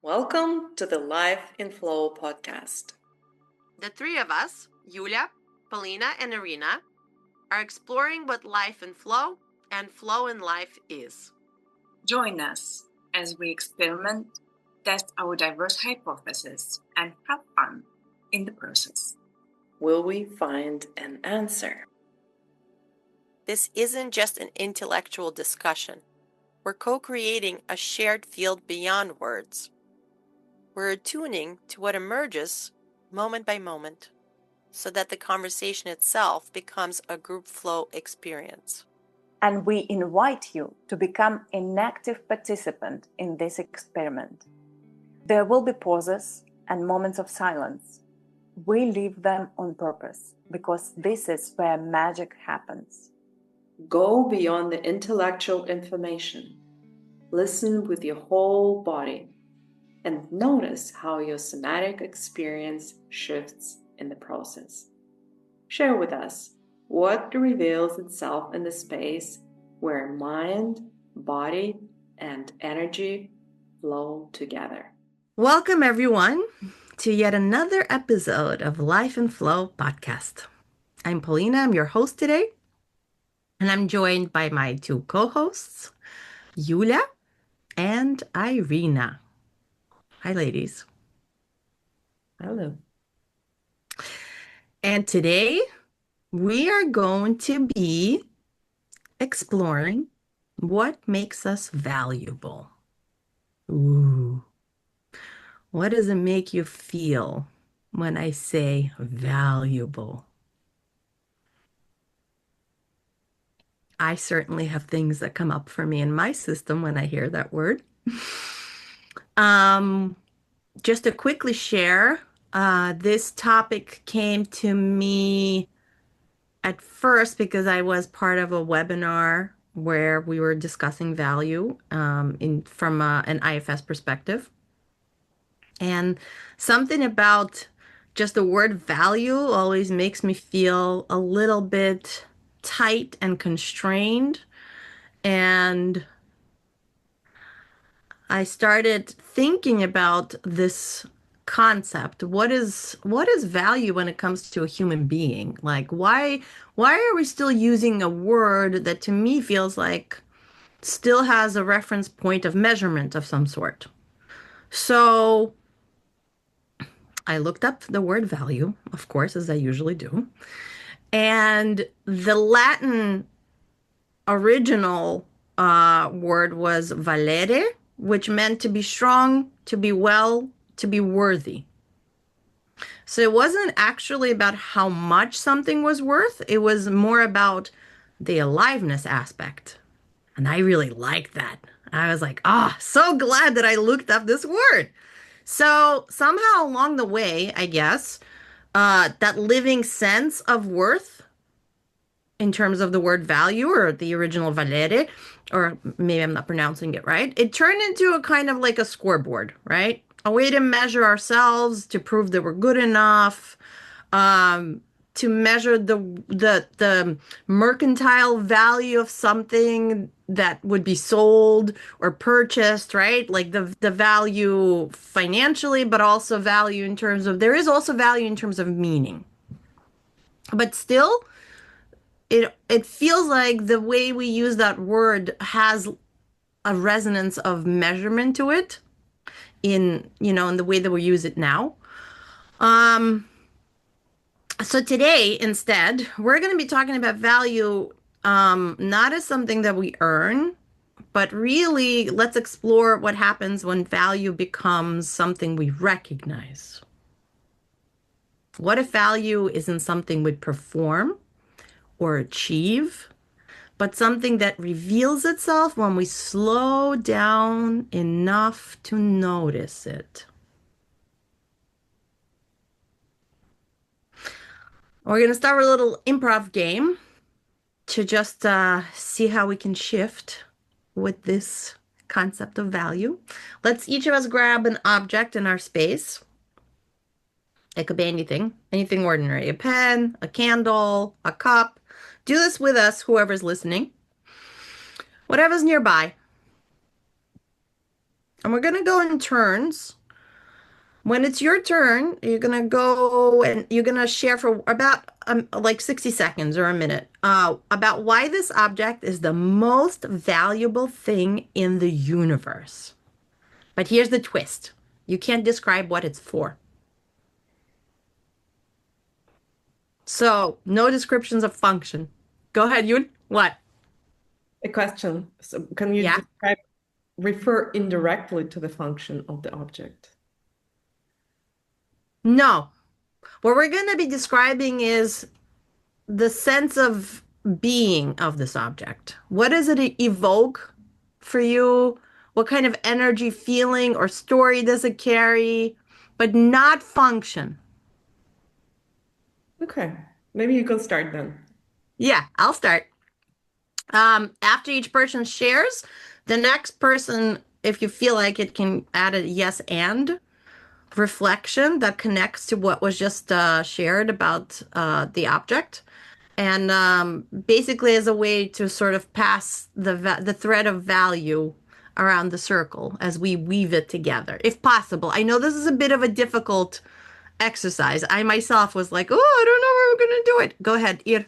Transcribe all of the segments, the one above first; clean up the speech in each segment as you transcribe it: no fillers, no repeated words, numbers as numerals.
Welcome to the Life in Flow podcast. The three of us, Yulia, Polina, and Irina, are exploring what life in flow and flow in life is. Join us as we experiment, test our diverse hypotheses, and have fun in the process. Will we find an answer? This isn't just an intellectual discussion. We're co-creating a shared field beyond words. We're attuning to what emerges moment by moment so that the conversation itself becomes a group flow experience. And we invite you to become an active participant in this experiment. There will be pauses and moments of silence. We leave them on purpose because this is where magic happens. Go beyond the intellectual information. Listen with your whole body and notice how your somatic experience shifts in the process. Share with us what reveals itself in the space where mind, body, and energy flow together. Welcome, everyone, to yet another episode of Life in Flow podcast. I'm Polina, I'm your host today, and I'm joined by my two co-hosts, Yulia and Irina. Hi, ladies. Hello. And today we are going to be exploring what makes us valuable. Ooh. What does it make you feel when I say valuable? I certainly have things that come up for me in my system when I hear that word. Just to quickly share, this topic came to me at first because I was part of a webinar where we were discussing value from an IFS perspective. And something about just the word value always makes me feel a little bit tight and constrained. And I started thinking about this concept. What is value when it comes to a human being? Like, why are we still using a word that to me feels like still has a reference point of measurement of some sort? So I looked up the word value, of course, as I usually do. And the Latin original word was valere, which meant to be strong, to be well, to be worthy. So it wasn't actually about how much something was worth. It was more about the aliveness aspect. And I really liked that. I was like, so glad that I looked up this word. So somehow along the way, I guess, that living sense of worth in terms of the word value or the original valere, or maybe I'm not pronouncing it right, it turned into a kind of like a scoreboard, right? A way to measure ourselves, to prove that we're good enough, to measure the mercantile value of something that would be sold or purchased, right? Like the value financially, but also value in terms of, there is also value in terms of meaning. But still, it feels like the way we use that word has a resonance of measurement to it in the way that we use it now. So today, instead, we're going to be talking about value, not as something that we earn, but really let's explore what happens when value becomes something we recognize. What if value isn't something we perform or achieve, but something that reveals itself when we slow down enough to notice it? We're going to start with a little improv game to just see how we can shift with this concept of value. Let's each of us grab an object in our space. It could be anything ordinary, a pen, a candle, a cup. Do this with us, whoever's listening. Whatever's nearby. and we're going to go in turns. When it's your turn, you're going to go and you're going to share for about like 60 seconds or a minute about why this object is the most valuable thing in the universe. But here's the twist. You can't describe what it's for. So, no descriptions of function. Go ahead, Yun. What? A question. So can you Yeah. refer indirectly to the function of the object? No. What we're going to be describing is the sense of being of this object. What does it evoke for you? What kind of energy, feeling, or story does it carry? But not function. Okay, maybe you can start then. Yeah, I'll start. After each person shares, the next person, if you feel like it, can add a yes and reflection that connects to what was just shared about the object. And basically as a way to sort of pass the thread of value around the circle as we weave it together, if possible. I know this is a bit of a difficult exercise. I myself was like, oh, I don't know where we're going to do it. Go ahead, Ir.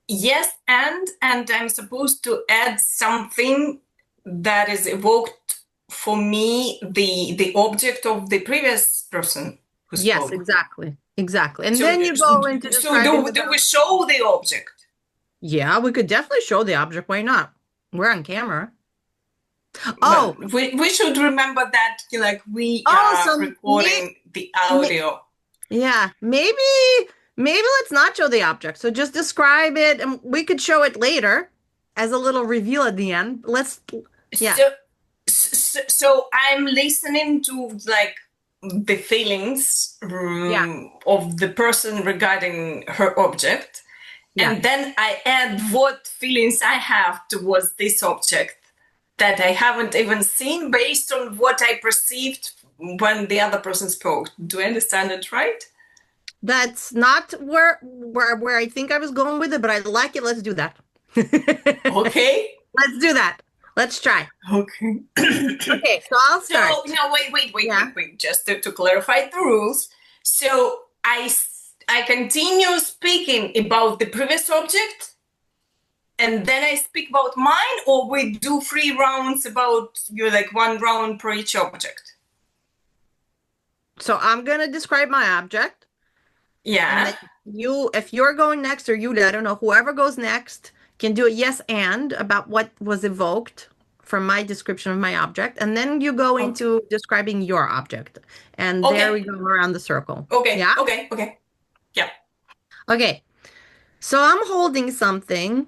Yes, and I'm supposed to add something that is evoked for me, the object of the previous person who Yes, spoke. exactly. And So, then you go into describing. So do we show the object? Yeah, we could definitely show the object. Why not? We're on camera. Well, Oh, we should remember that, like, we oh, are so recording the audio. yeah, maybe let's not show the object. So just describe it, and we could show it later as a little reveal at the end. Yeah. So I'm listening to, like, the feelings of the person regarding her object, and then I add what feelings I have towards this object that I haven't even seen based on what I perceived when the other person spoke. Do I understand it right? That's not where I think I was going with it, but I like it. Let's do that. Okay. Let's do that. Let's try. Okay. Okay, so I'll start. So, no, wait. Just to clarify the rules. So I continue speaking about the previous object, and then I speak about mine, or we do 3 rounds about like 1 round per each object? So I'm gonna describe my object. Yeah. And then if you're going next, or I don't know, whoever goes next can do a yes and about what was evoked from my description of my object. And then you go into describing your object. And there we go around the circle. Okay. Yeah? Okay. Yeah. Okay. So I'm holding something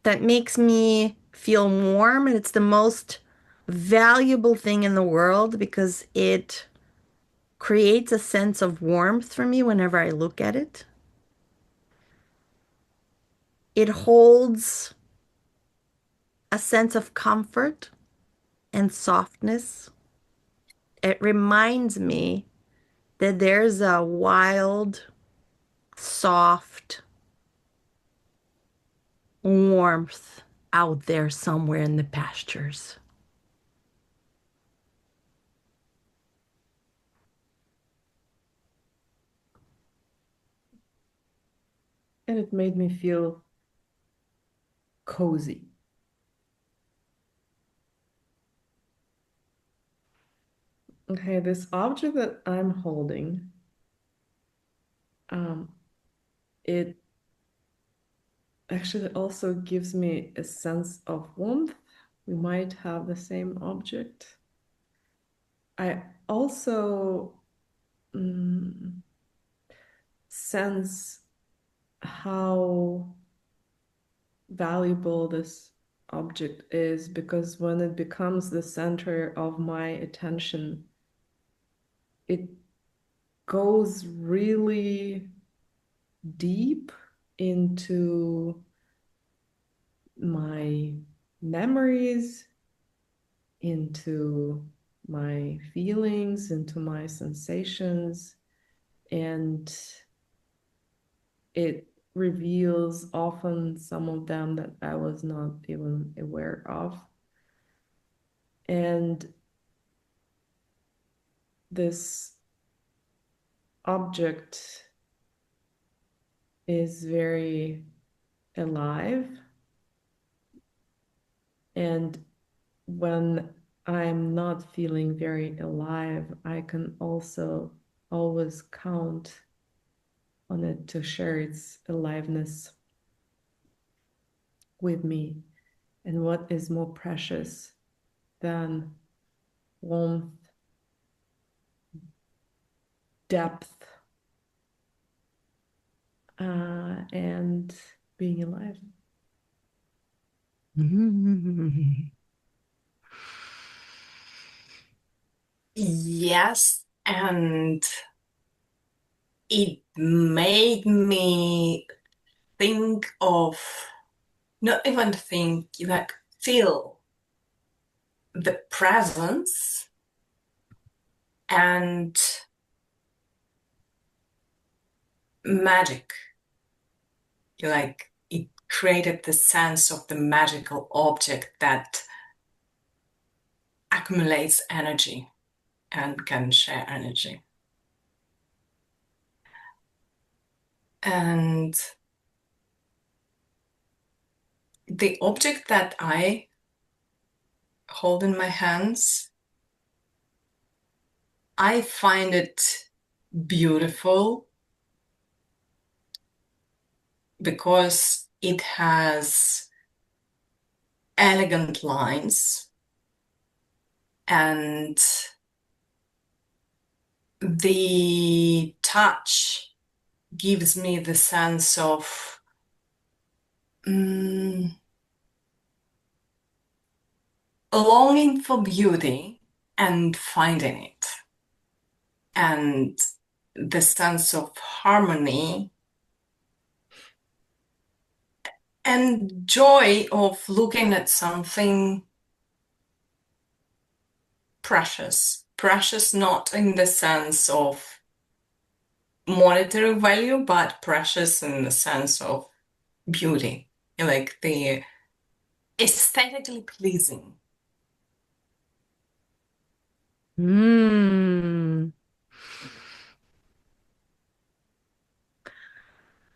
that makes me feel warm, and it's the most valuable thing in the world because it creates a sense of warmth for me whenever I look at it. It holds a sense of comfort and softness. It reminds me that there's a wild, soft warmth out there somewhere in the pastures. And it made me feel cozy. Okay, this object that I'm holding, it actually also gives me a sense of warmth. We might have the same object. I also sense how valuable this object is, because when it becomes the center of my attention, it goes really deep into my memories, into my feelings, into my sensations, and it reveals often some of them that I was not even aware of. And this object is very alive. And when I'm not feeling very alive, I can also always count on it to share its aliveness with me. And what is more precious than warmth, depth, and being alive? Yes, and it made me think of, not even think, like feel the presence and magic. Like it created the sense of the magical object that accumulates energy and can share energy. And the object that I hold in my hands, I find it beautiful because it has elegant lines and the touch gives me the sense of longing for beauty and finding it, and the sense of harmony and joy of looking at something precious. Precious not in the sense of monetary value, but precious in the sense of beauty, like the aesthetically pleasing.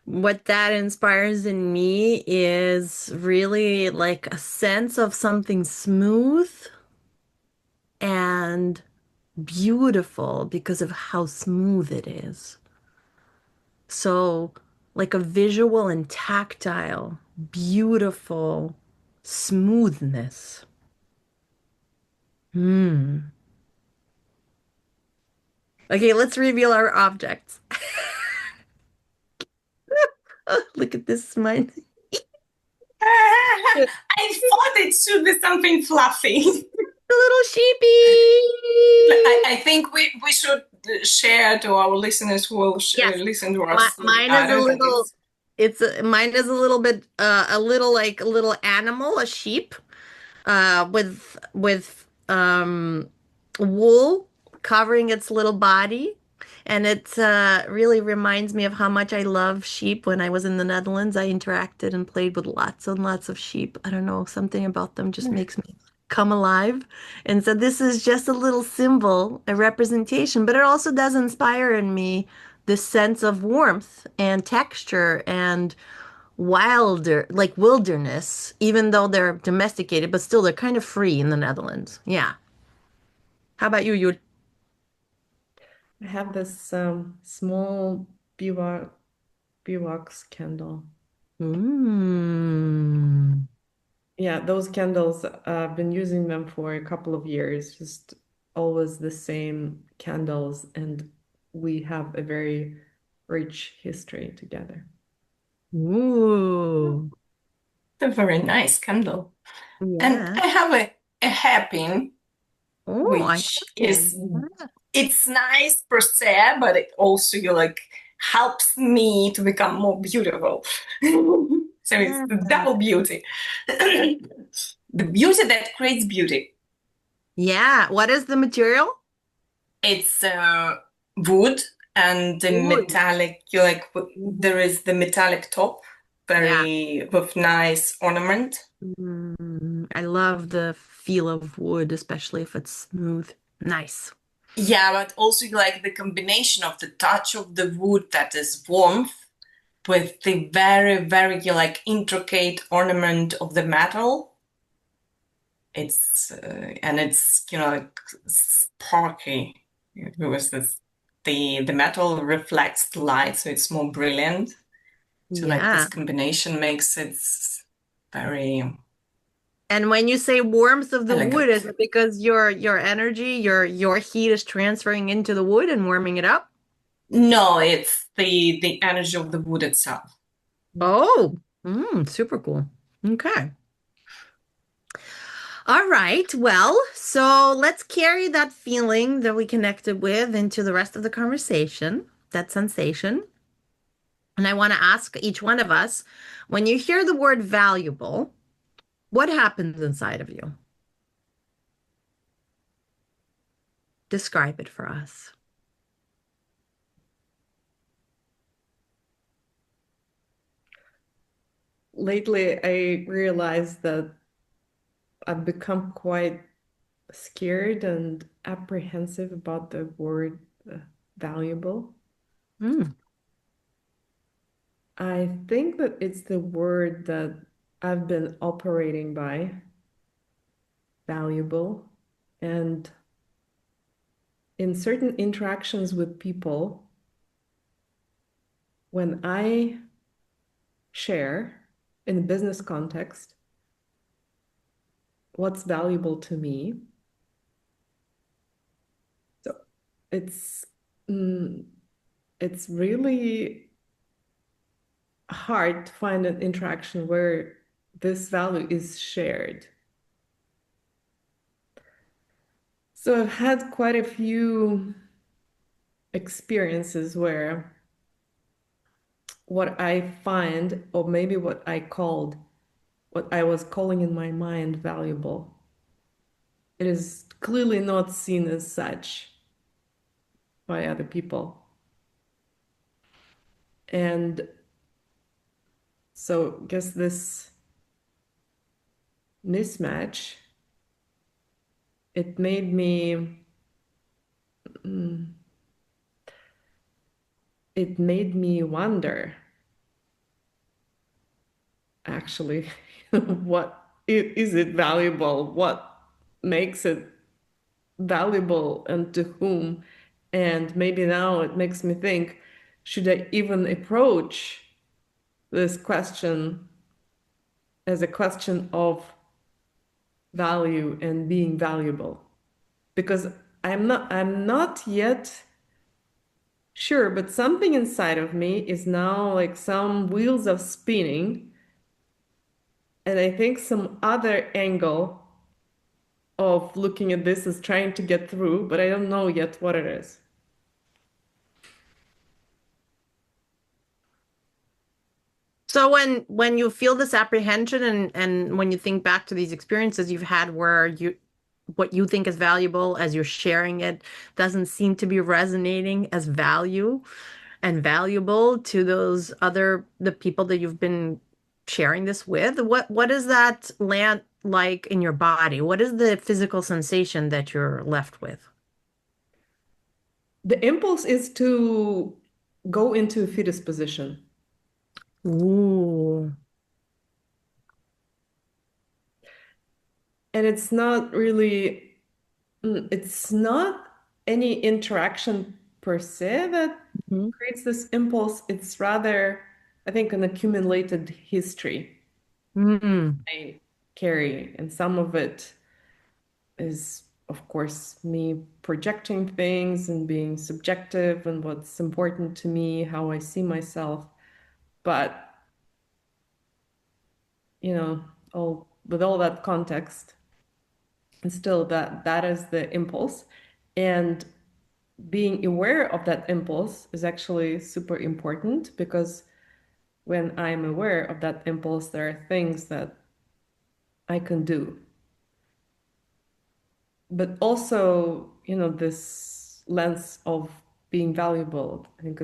What that inspires in me is really like a sense of something smooth and beautiful because of how smooth it is. So, like a visual and tactile, beautiful smoothness. Okay, let's reveal our objects. Oh, look at this smile. I thought it should be something fluffy. A little sheepy. I think we should share to our listeners who will listen to us. Mine is a little. Mine is a little bit a little animal, a sheep, with wool covering its little body. And it really reminds me of how much I love sheep. When I was in the Netherlands, I interacted and played with lots and lots of sheep. I don't know, something about them just makes me come alive. And so this is just a little symbol, a representation, but it also does inspire in me this sense of warmth and texture and wilder, like wilderness, even though they're domesticated, but still they're kind of free in the Netherlands. Yeah. How about you, Yud? I have this small beeswax candle. Yeah, those candles, I've been using them for a couple of years, just always the same candles, and we have a very rich history together. Ooh. It's a very nice candle. Yeah. And I have a hairpin, which is it's nice per se, but it also helps me to become more beautiful. So it's the double beauty. The beauty that creates beauty. Yeah. What is the material? It's wood and the metallic. There is the metallic top, with nice ornament. I love the feel of wood, especially if it's smooth. Nice. Yeah, but also like the combination of the touch of the wood that is warmth with the very, very like intricate ornament of the metal. It's and it's like sparky. It was this the metal reflects the light, so it's more brilliant. So like this Yeah. combination makes it very And when you say warmth of the wood, elegant. is it because your energy, your heat is transferring into the wood and warming it up? No, it's the energy of the wood itself. Oh, super cool. Okay. All right. Well, so let's carry that feeling that we connected with into the rest of the conversation, that sensation. And I want to ask each one of us, when you hear the word valuable, what happens inside of you? Describe it for us. Lately, I realized that I've become quite scared and apprehensive about the word valuable. Mm. I think that it's the word that I've been operating by, valuable. And in certain interactions with people, when I share in a business context what's valuable to me, so it's it's really hard to find an interaction where this value is shared. So I've had quite a few experiences where what I find, or maybe what I was calling in my mind valuable, it is clearly not seen as such by other people. And so I guess this mismatch, it made me it made me wonder actually what is it valuable, what makes it valuable, and to whom. And maybe now it makes me think, should I even approach this question as a question of value and being valuable? Because I'm not yet sure, but something inside of me is now like some wheels are spinning, and I think some other angle of looking at this is trying to get through, but I don't know yet what it is. So when you feel this apprehension and when you think back to these experiences you've had where you what you think is valuable as you're sharing it doesn't seem to be resonating as value and valuable to the people that you've been sharing this with, what does that land like in your body? What is the physical sensation that you're left with? The impulse is to go into a fetus position. Ooh. And it's not really, it's not any interaction per se that Mhm. creates this impulse. It's rather, I think, an accumulated history Mm. I carry. And some of it is, of course, me projecting things and being subjective and what's important to me, how I see myself. But, all with all that context, and still that is the impulse. And being aware of that impulse is actually super important, because when I'm aware of that impulse, there are things that I can do. But also, this lens of being valuable, I think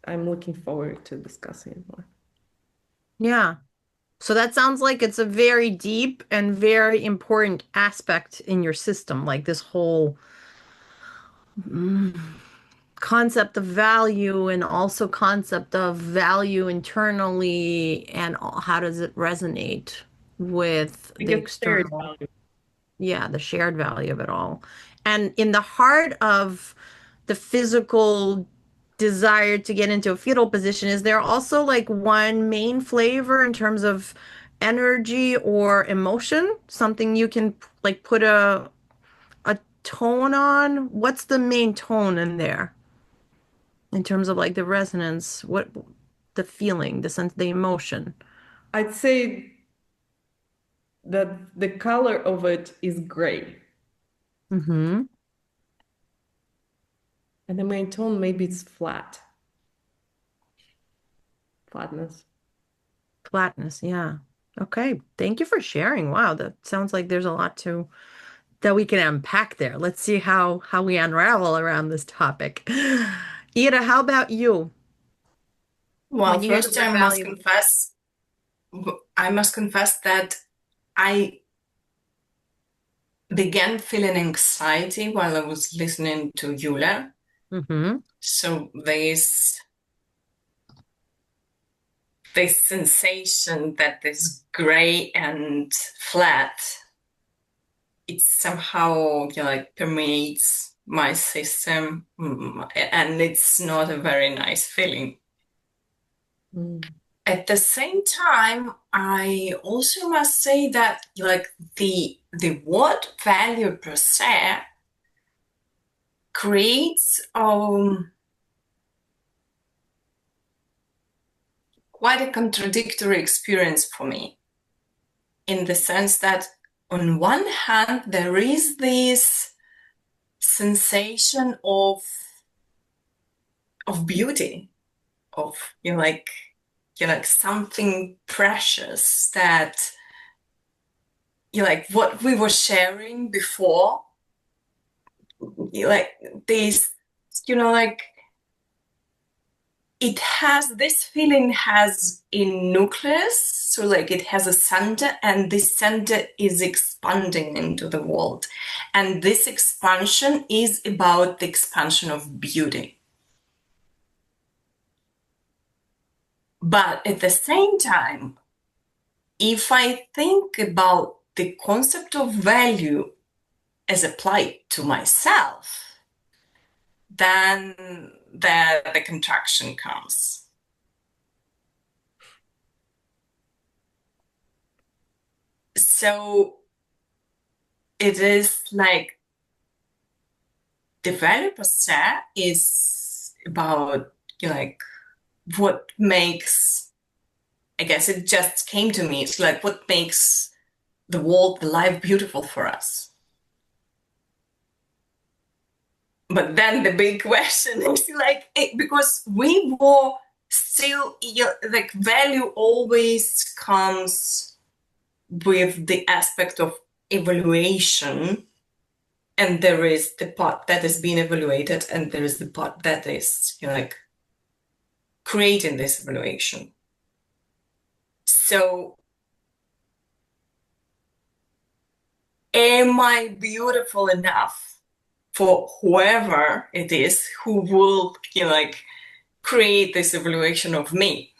I'm looking forward to discussing it more. Yeah. So that sounds like it's a very deep and very important aspect in your system, like this whole concept of value and also concept of value internally, and how does it resonate with I the think it's shared external? value. Yeah, the shared value of it all. And in the heart of the physical desire to get into a fetal position, is there also like one main flavor in terms of energy or emotion? Something you can like put a tone on? What's the main tone in there in terms of like the resonance? What the feeling, the sense, the emotion? I'd say that the color of it is gray. Mm-hmm. And the main tone, maybe it's flat. Flatness. Flatness, yeah. Okay. Thank you for sharing. Wow, that sounds like there's a lot to that we can unpack there. Let's see how we unravel around this topic. Ida, how about you? Well, When you hear the first word value. I must confess that I began feeling anxiety while I was listening to Yulia. Mm-hmm. So this sensation that this gray and flat, it somehow like permeates my system, and it's not a very nice feeling. Mm. At the same time, I also must say that like the word value per se creates quite a contradictory experience for me, in the sense that on one hand there is this sensation of beauty, of like something precious, that like what we were sharing before, like this, like it has this feeling, has a nucleus, so like it has a center, and this center is expanding into the world, and this expansion is about the expansion of beauty. But at the same time, if I think about the concept of value as applied to myself, then the contraction comes. So it is like the value per se is about like what makes, I guess it just came to me, it's like what makes the world, the life beautiful for us. But then the big question is like, because we were still, like value always comes with the aspect of evaluation, and there is the part that is being evaluated, and there is the part that is like creating this evaluation. So am I beautiful enough for whoever it is who will like create this evaluation of me,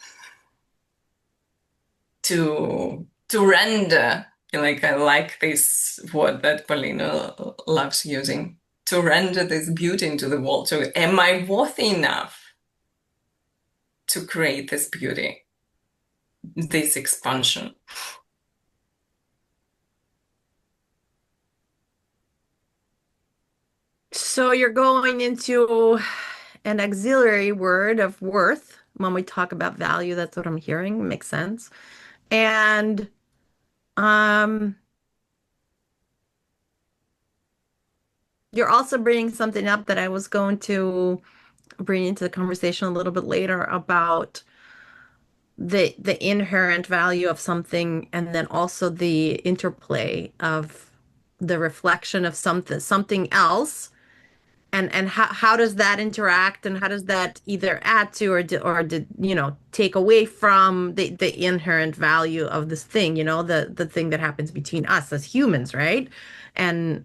to render, like I like this word that Paulina loves using, to render this beauty into the world. So am I worthy enough to create this beauty, this expansion? So you're going into an auxiliary word of worth when we talk about value. That's what I'm hearing. Makes sense. And um, you're also bringing something up that I was going to bring into the conversation a little bit later about the inherent value of something, and then also the interplay of the reflection of something else, and how does that interact, and how does that either add to or take away from the inherent value of this thing, the thing that happens between us as humans, right? And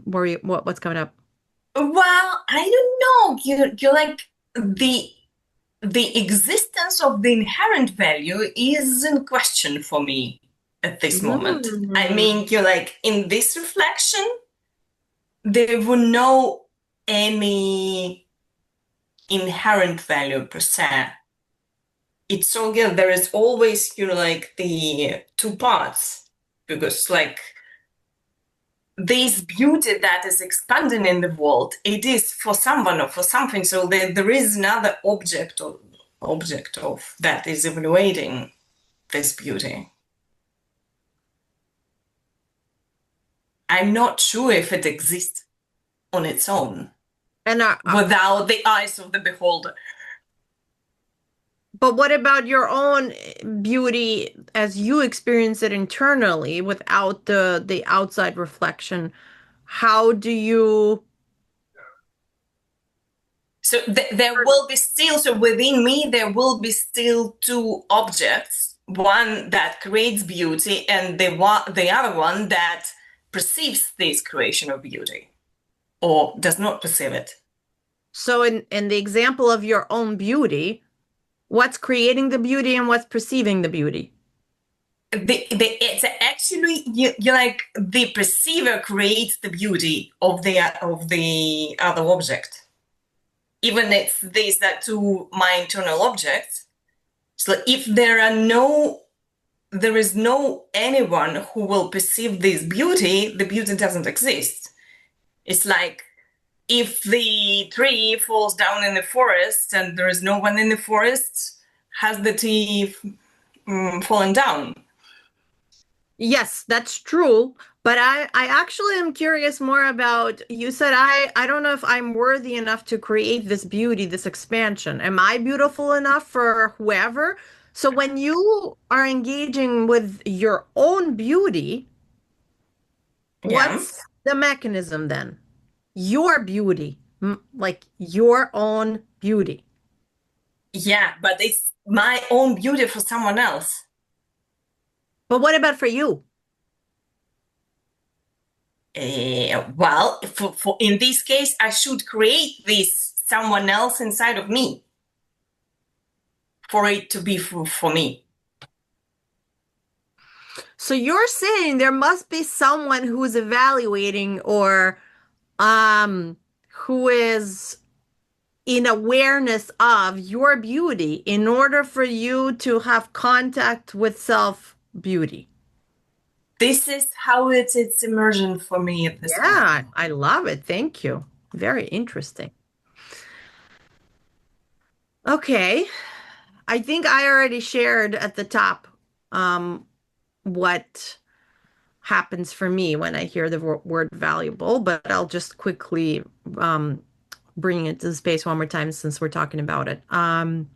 what's coming up? Well, I don't know. You're like the existence of the inherent value is in question for me at this moment. I mean, you're like in this reflection, there were no any inherent value per se. It's so good. There is always, like the two parts, because like this beauty that is expanding in the world, it is for someone or for something. So there is another object of that is evaluating this beauty. I'm not sure if it exists on its own And without the eyes of the beholder. but what about your own beauty as you experience it internally without the outside reflection? How do you? So there will be still, so within me, there will be still two objects, one that creates beauty and the other one that perceives this creation of beauty or does not perceive it. So in the example of your own beauty, what's creating the beauty and what's perceiving the beauty? It's actually you like the perceiver creates the beauty of the other object. Even if these are two my internal objects. So if there is no anyone who will perceive this beauty, the beauty doesn't exist. It's like if the tree falls down in the forest and there is no one in the forest, has the tree fallen down? Yes, that's true. But I actually am curious more about, you said I don't know if I'm worthy enough to create this beauty, this expansion. Am I beautiful enough for whoever? So when you are engaging with your own beauty, Yeah. what's the mechanism then? Your beauty, like your own beauty. Yeah, but it's my own beauty for someone else. But what about for you? Well, for in this case, I should create this someone else inside of me for it to be for me. So you're saying there must be someone who's evaluating or who is in awareness of your beauty in order for you to have contact with self beauty. This is how it's immersion for me at this point. Yeah, I love it. Thank you. Very interesting. Okay. I think I already shared at the top what happens for me when I hear the word valuable, but I'll just quickly bring it to the space one more time since we're talking about it. I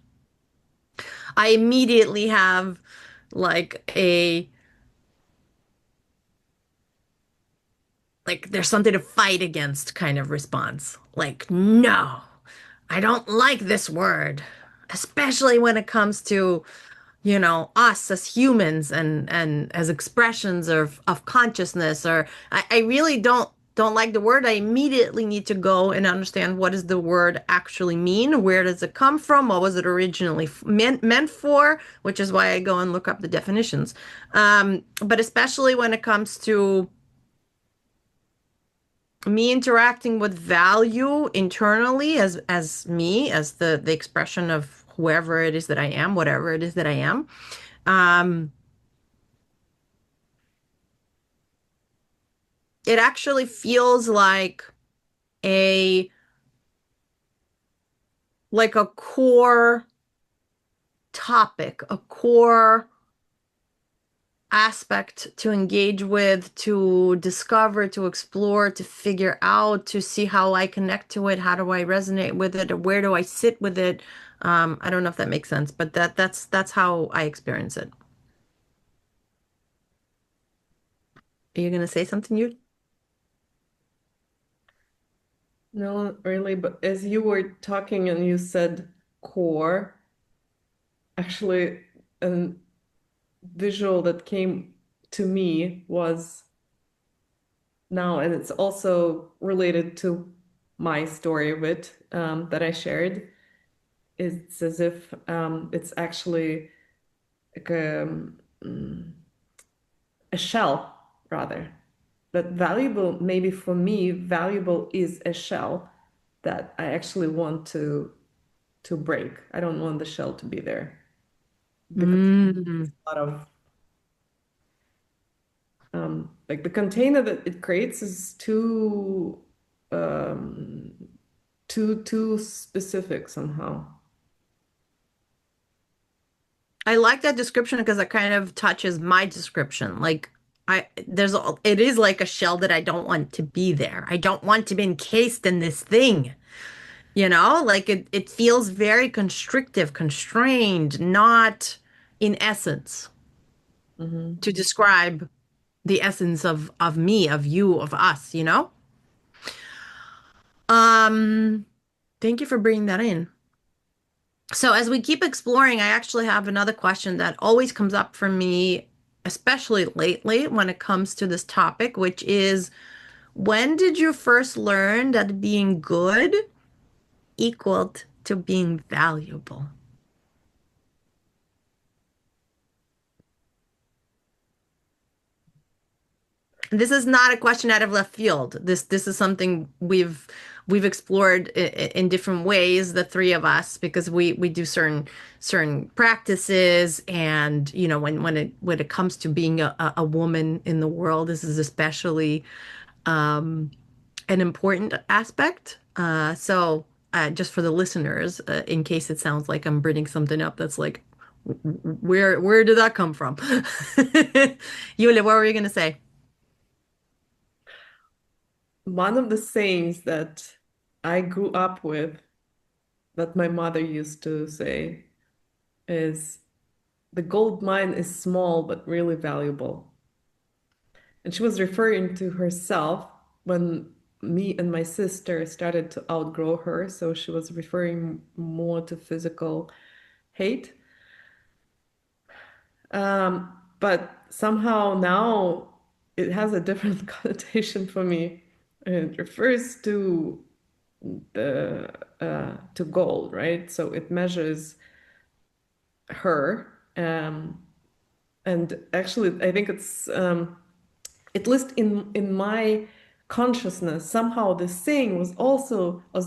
immediately have like there's something to fight against kind of response. Like, no, I don't like this word, especially when it comes to us as humans and as expressions of consciousness. Or I really don't like the word. I immediately need to go and understand, what does the word actually mean? Where does it come from? What was it originally meant for? Which is why I go and look up the definitions. But especially when it comes to me interacting with value internally as me, as the expression of whoever it is that I am, whatever it is that I am. It actually feels a a core topic, a core aspect to engage with, to discover, to explore, to figure out, to see how I connect to it, how do I resonate with it, or where do I sit with it. I don't know if that makes sense, but that's how I experience it. Are you gonna say something, you? No, not really, but as you were talking and you said core, actually, a visual that came to me was now, and it's also related to my story of it that I shared. It's as if it's actually like a shell, rather. But valuable, maybe for me, valuable is a shell that I actually want to break. I don't want the shell to be there because Mm. a lot of like the container that it creates is um, too specific somehow. I like that description because it kind of touches my description. Like it is like a shell that I don't want to be there. I don't want to be encased in this thing. Like it feels very constrictive, constrained, not in essence Mm-hmm. to describe the essence of me, of you, of us. Um, Thank you for bringing that in. So as we keep exploring, I actually have another question that always comes up for me, especially lately when it comes to this topic, which is when did you first learn that being good equaled to being valuable? And this is not a question out of left field. This is something we've explored in different ways, the three of us, because we do certain practices, and when it comes to being a woman in the world, this is especially an important aspect. So just for the listeners, in case it sounds like I'm bringing something up that's like, where did that come from? Yulia, what were you gonna say? One of the sayings that I grew up with that my mother used to say is the gold mine is small but really valuable. And she was referring to herself when me and my sister started to outgrow her. So she was referring more to physical hate. But somehow now it has a different connotation for me. It refers the to gold, right? So it measures her. And actually, I think it's at least in my consciousness, somehow the saying was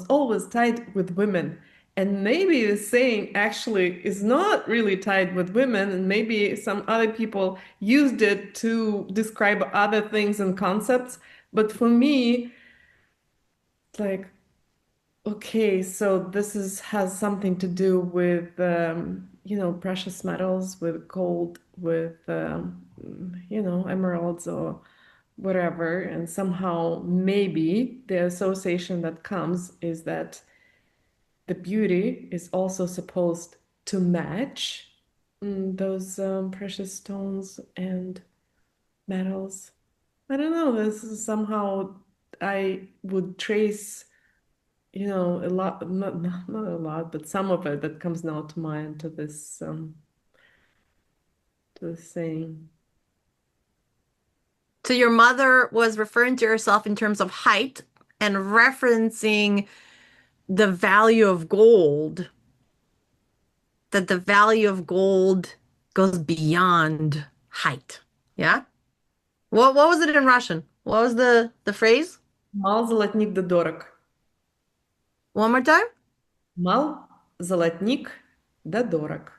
always tied with women. And maybe the saying actually is not really tied with women, and maybe some other people used it to describe other things and concepts. But for me, it's like, okay, so this is has something to do with precious metals, with gold, with emeralds or whatever, and somehow maybe the association that comes is that the beauty is also supposed to match those precious stones and metals. I don't know, this is somehow I would trace, a lot, not a lot, but some of it that comes now to mind to this saying. So your mother was referring to herself in terms of height and referencing the value of gold, that the value of gold goes beyond height. Yeah? What was it in Russian? What was the phrase? Мал золотник да дорог. One more time? Мал золотник да дорог.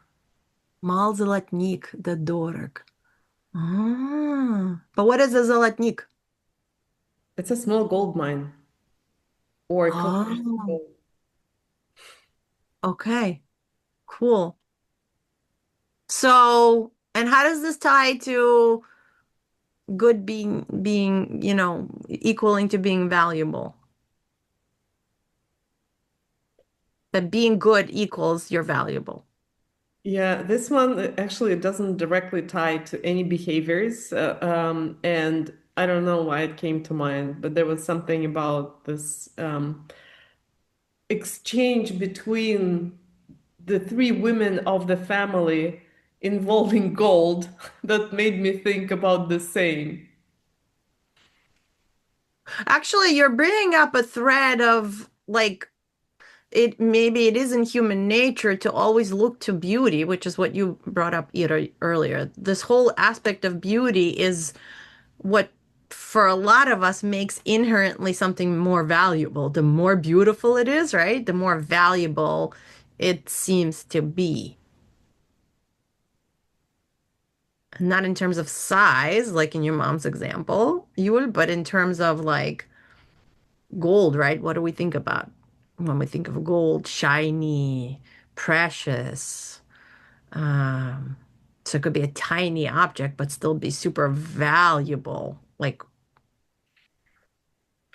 Mal zолотник да дорог. But what is a zolotnik? It's a small gold mine or Oh, okay, cool. So, and how does this tie to good being, equaling to being valuable? That being good equals you're valuable. Yeah, this one actually doesn't directly tie to any behaviors, and I don't know why it came to mind, but there was something about this exchange between the three women of the family involving gold that made me think about the saying. Actually, you're bringing up a thread of like maybe it is in human nature to always look to beauty, which is what you brought up earlier. This whole aspect of beauty is what for a lot of us makes inherently something more valuable. The more beautiful it is, right? The more valuable it seems to be. Not in terms of size, like in your mom's example, Yul, but in terms of like gold, right? What do we think about when we think of gold? Shiny, precious. Um, so it could be a tiny object, but still be super valuable. Like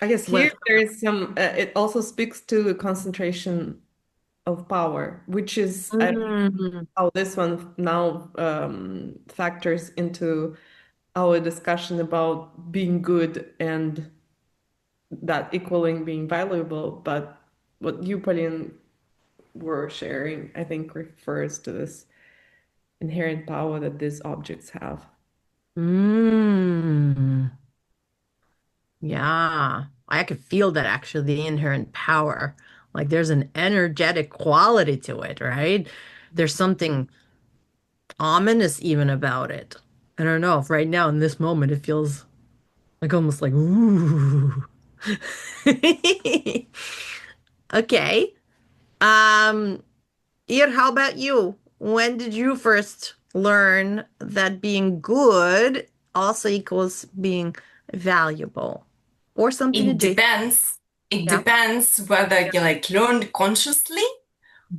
I guess here what? there is some, it also speaks to the concentration of power, which is Mhm. how this one now factors into our discussion about being good and that equaling being valuable. But what you, Pauline, were sharing, I think refers to this inherent power that these objects have. Mm. Yeah, I could feel that actually, the inherent power. Like there's an energetic quality to it, right? There's something ominous even about it. I don't know if right now in this moment it feels like almost like ooh. Okay. Um, Ian, how about you? When did you first learn that being good also equals being valuable or something It adjacent? depends. It Yeah. depends whether you like learned consciously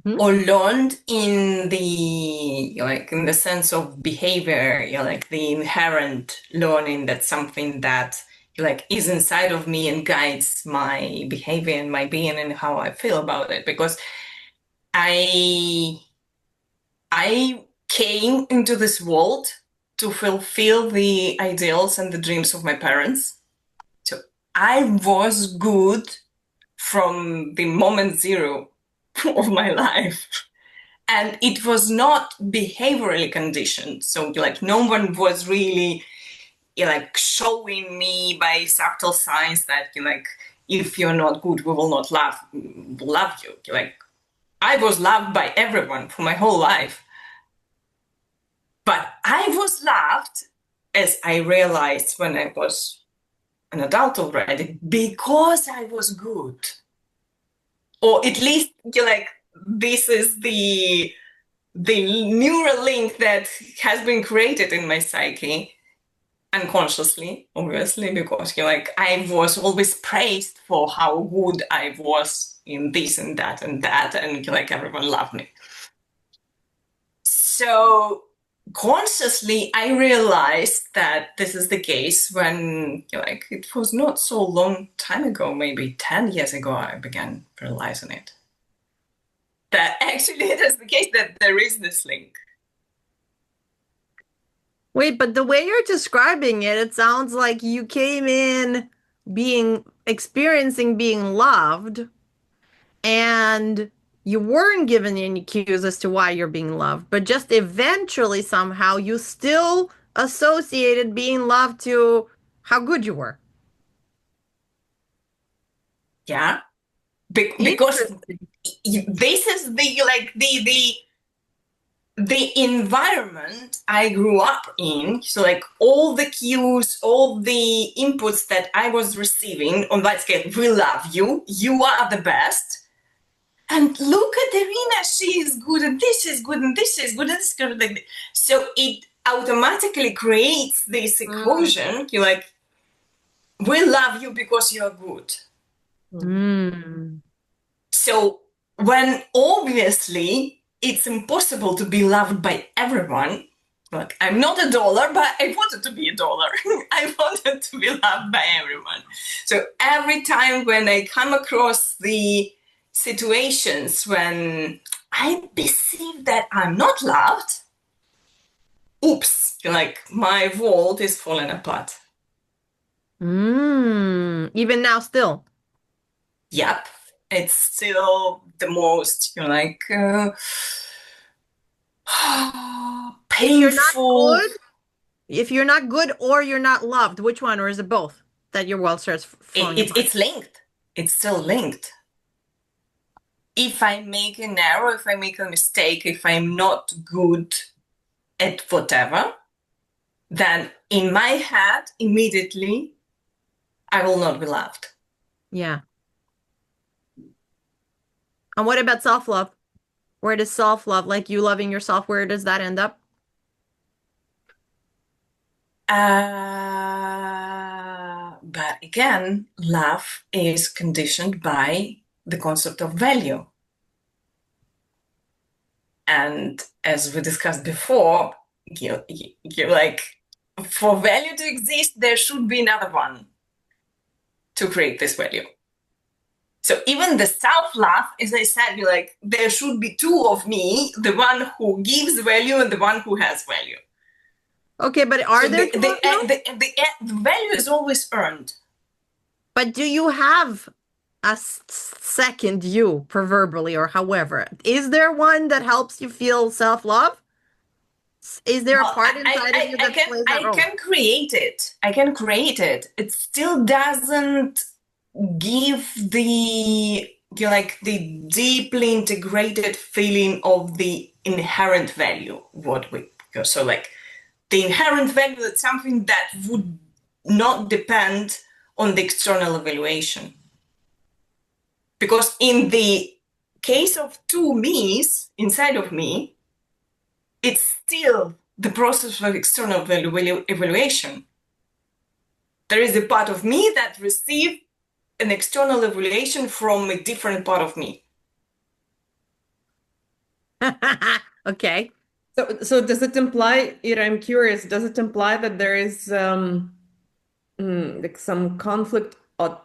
Hmm. or learned in the like in the sense of behavior, like the inherent learning, that's something that like is inside of me and guides my behavior and my being and how I feel about it. Because I I came into this world to fulfill the ideals and the dreams of my parents. So I was good from the moment zero of my life. And it was not behaviorally conditioned. So like no one was really like showing me by subtle signs that like if you're not good, we will not love you. Like I was loved by everyone for my whole life. But I was loved, as I realized when I was an adult already, because I was good. Or at least like this is the neural link that has been created in my psyche unconsciously, obviously, because like I was always praised for how good I was in this and that and that, and like everyone loved me. So consciously I realized that this is the case when like it was not so long time ago, maybe 10 years ago, I began realizing it. That actually it is the case that there is this link. Wait, but the way you're describing it, it sounds like you came in experiencing being loved, and you weren't given any cues as to why you're being loved, but just eventually somehow you still associated being loved to how good you were. Yeah. Because Interesting. this is the environment I grew up in. So like all the cues, all the inputs that I was receiving on that scale, we love you, you are the best. And look at Irina, she is good, and this is good, and this is good, and this is good. So it automatically creates this equation. You're like, we love you because you're good. Mm. So when obviously it's impossible to be loved by everyone, like I'm not a dollar, but I wanted to be a dollar. I wanted to be loved by everyone. So every time when I come across the situations when I perceive that I'm not loved, oops, like my world is falling apart. Even now, still. Yep, it's still the most, If you're not painful. good, if you're not good or you're not loved, which one, or is it both? that your world starts falling apart. It's linked. It's still linked. If I make an error, if I make a mistake, if I'm not good at whatever, then in my head, immediately, I will not be loved. Yeah. And what about self-love? Where does self-love, like you loving yourself, where does that end up? But again, love is conditioned by the concept of value. And as we discussed before, you're like, for value to exist, there should be another one to create this value. So even the self-love, as I said, you're like, there should be two of me, the one who gives value and the one who has value. Okay, but are there two of you? The value is always earned. But do you have a second you, proverbially, or however? Is there one that helps you feel self-love? Is there a part inside of you that plays that role? I can create it. I can create it. It still doesn't give the deeply integrated feeling of the inherent value. So like the inherent value is something that would not depend on the external evaluation. Because in the case of two me's inside of me, it's still the process of external evaluation. There is a part of me that receives an external evaluation from a different part of me. Okay. So does it imply, Ira, I'm curious, does it imply that there is like some conflict or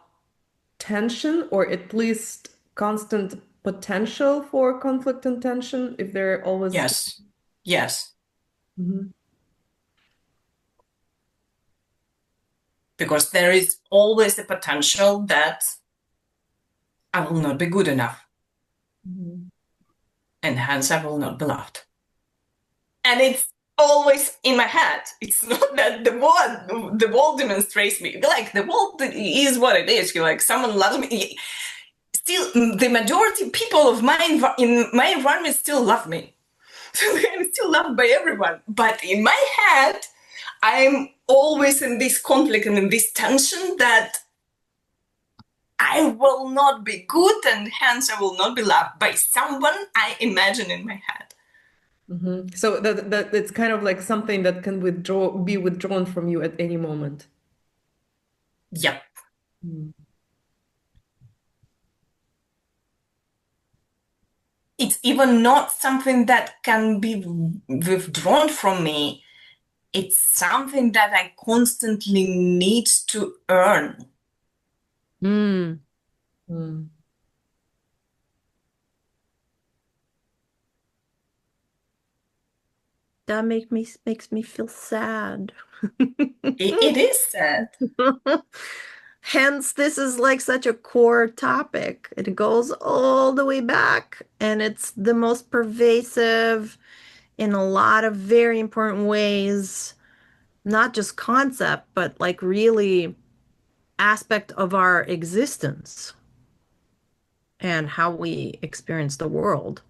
tension, or at least constant potential for conflict and tension if they're always... Yes. Mm-hmm. Because there is always a potential that I will not be good enough. Mm-hmm. And hence I will not be loved. And it's always in my head. It's not that the world demonstrates me. Like, the world is what it is. You're like, someone loves me. Still, the majority of people in my environment still love me. So I'm still loved by everyone. But in my head, I'm always in this conflict and in this tension that I will not be good, and hence I will not be loved by someone I imagine in my head. Mm-hmm. So that it's kind of like something that can be withdrawn from you at any moment. Yep. Mm. It's even not something that can be withdrawn from me. It's something that I constantly need to earn. Mm. Mm. That makes me feel sad. It is sad. Hence, this is like such a core topic. It goes all the way back, and it's the most pervasive in a lot of very important ways, not just concept, but like really aspect of our existence and how we experience the world.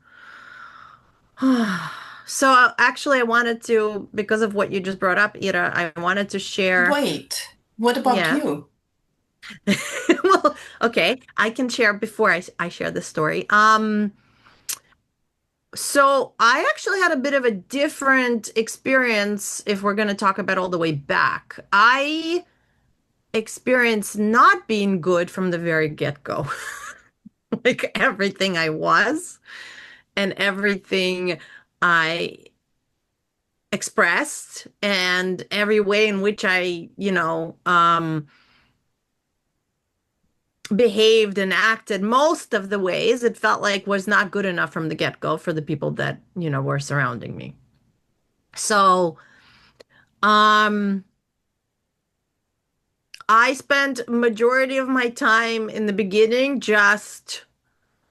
So actually, I wanted to, because of what you just brought up, Ira, I wanted to share. Wait, what about you? Well, okay, I can share before I share this story. So I actually had a bit of a different experience if we're going to talk about all the way back. I experienced not being good from the very get-go. Like everything I was and everything I expressed and every way in which I, behaved and acted, most of the ways it felt like was not good enough from the get-go for the people that, were surrounding me. So, I spent majority of my time in the beginning just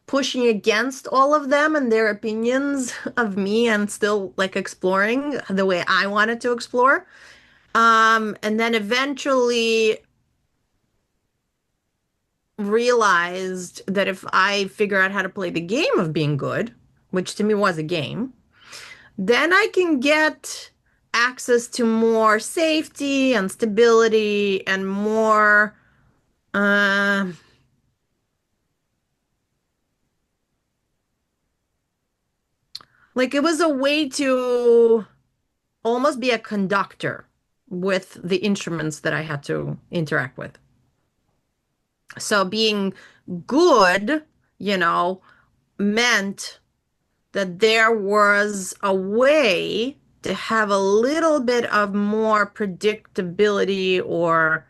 pushing against all of them and their opinions of me and still like exploring the way I wanted to explore. And then eventually realized that if I figure out how to play the game of being good, which to me was a game, then I can get access to more safety and stability and more like it was a way to almost be a conductor with the instruments that I had to interact with. So being good, meant that there was a way to have a little bit of more predictability or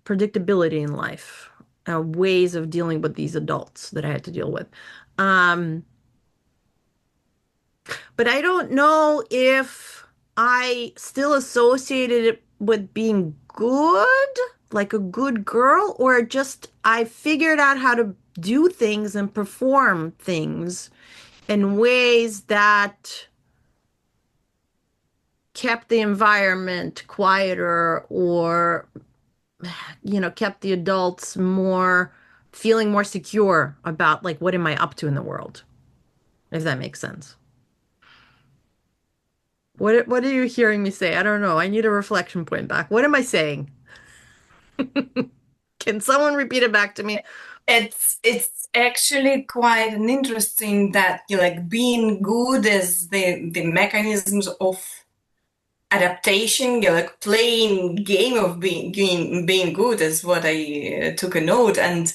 predictability in life, ways of dealing with these adults that I had to deal with. But I don't know if I still associated it with being good, like a good girl, or just I figured out how to do things and perform things in ways that kept the environment quieter or, kept the adults feeling more secure about like, what am I up to in the world? If that makes sense. What are you hearing me say? I don't know. I need a reflection point back. What am I saying? Can someone repeat it back to me? It's actually quite an interesting that you like being good as the mechanisms of adaptation. You like playing game of being good is what I took a note, and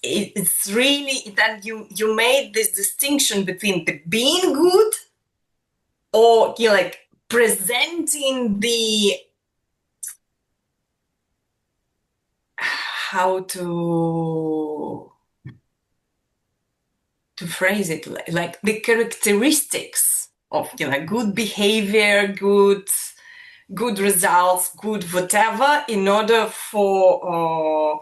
it's really that you made this distinction between the being good or you like presenting the how to phrase it like the characteristics of good behavior, good results, good whatever, in order for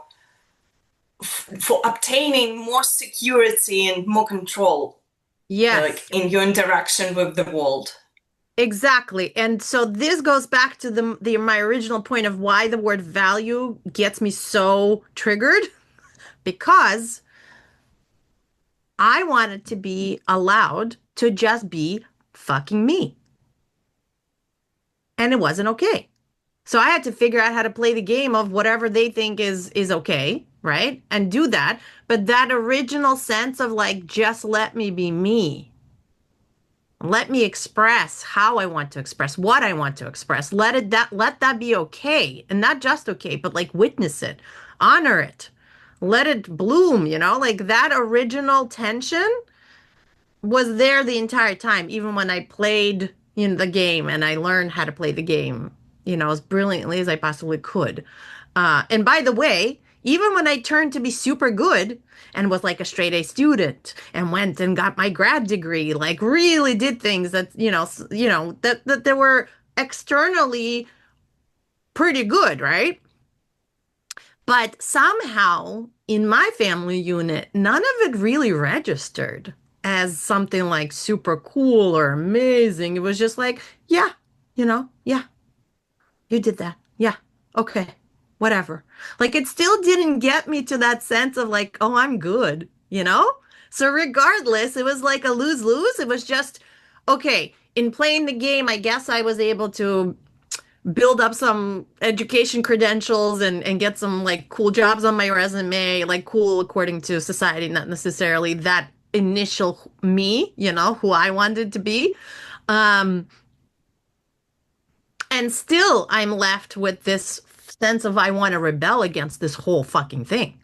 obtaining more security and more control, Yes. like in your interaction with the world. Exactly. And so this goes back to the my original point of why the word value gets me so triggered, because I wanted to be allowed to just be fucking me. And it wasn't okay. So I had to figure out how to play the game of whatever they think is okay, right? And do that. But that original sense of like, just let me be me. Let me express how I want to express, what I want to express. Let that be okay. And not just okay, but like witness it, honor it, let it bloom, like that original tension was there the entire time, even when I played the game and I learned how to play the game, as brilliantly as I possibly could. And by the way, even when I turned to be super good and was like a straight A student and went and got my grad degree, like really did things that, that they were externally pretty good, right? But somehow in my family unit, none of it really registered as something like super cool or amazing. It was just like, yeah, yeah, you did that. Yeah, okay, whatever. Like it still didn't get me to that sense of like, oh, I'm good, So regardless, it was like a lose-lose. It was just, okay, in playing the game, I guess I was able to build up some education credentials and get some like cool jobs on my resume, like cool according to society, not necessarily that initial me, who I wanted to be. And still I'm left with this sense of I want to rebel against this whole fucking thing.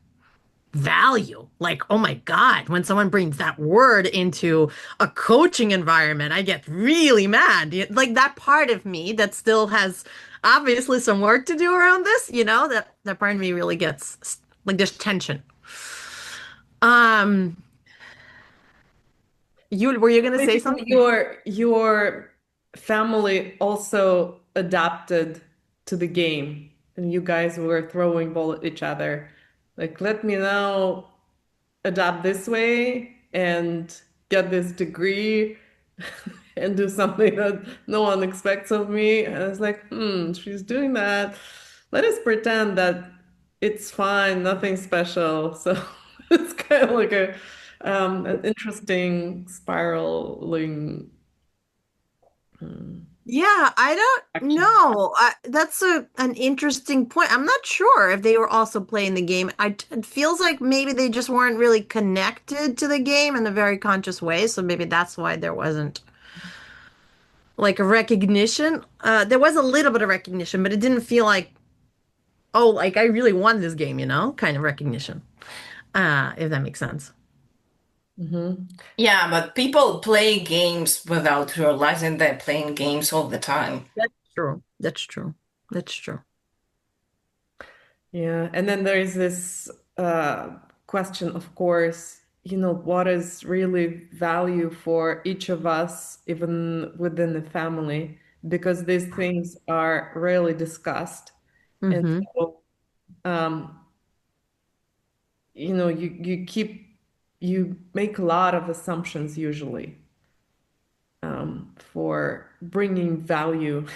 Value. Like, oh my God, when someone brings that word into a coaching environment, I get really mad. Like that part of me that still has obviously some work to do around this, that part of me really gets like there's tension. Were you gonna say something? Your family also adapted to the game, and you guys were throwing ball at each other. Like, let me now adapt this way and get this degree and do something that no one expects of me. And it's like, she's doing that. Let us pretend that it's fine, nothing special. So it's kind of like an interesting spiraling Yeah, I don't action. know. That's an interesting point. I'm not sure if they were also playing the game. It feels like maybe they just weren't really connected to the game in a very conscious way. So maybe that's why there wasn't like a recognition. There was a little bit of recognition, but it didn't feel like, oh, like I really won this game, kind of recognition. If that makes sense. Mm-hmm. Yeah, but people play games without realizing they're playing games all the time. That's true. That's true. That's true. Yeah, and then there is this question, of course, what is really value for each of us, even within the family, because these things are rarely discussed. And Hmm. so, um, you make a lot of assumptions usually for bringing value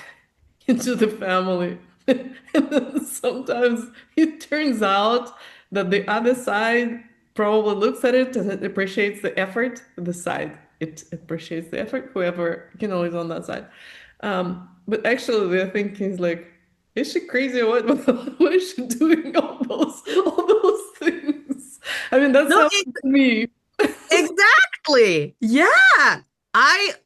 into the family. And then sometimes it turns out that the other side probably looks at it and it appreciates the effort. The side it appreciates the effort, whoever is on that side. But actually, the thinking is like, is she crazy or what? Why is she doing all those things? I mean, that's No, how me. exactly. Yeah.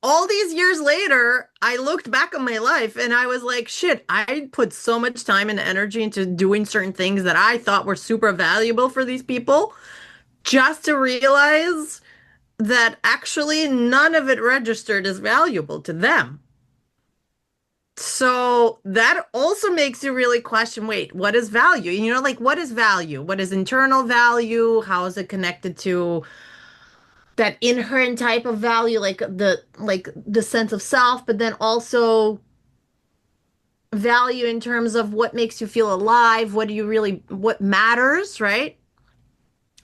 All these years later, I looked back on my life and I was like, shit, I put so much time and energy into doing certain things that I thought were super valuable for these people, just to realize that actually none of it registered as valuable to them. So that also makes you really question, wait, what is value? Like what is value? What is internal value? How is it connected to that inherent type of value, like the sense of self, but then also value in terms of what makes you feel alive, what matters, right?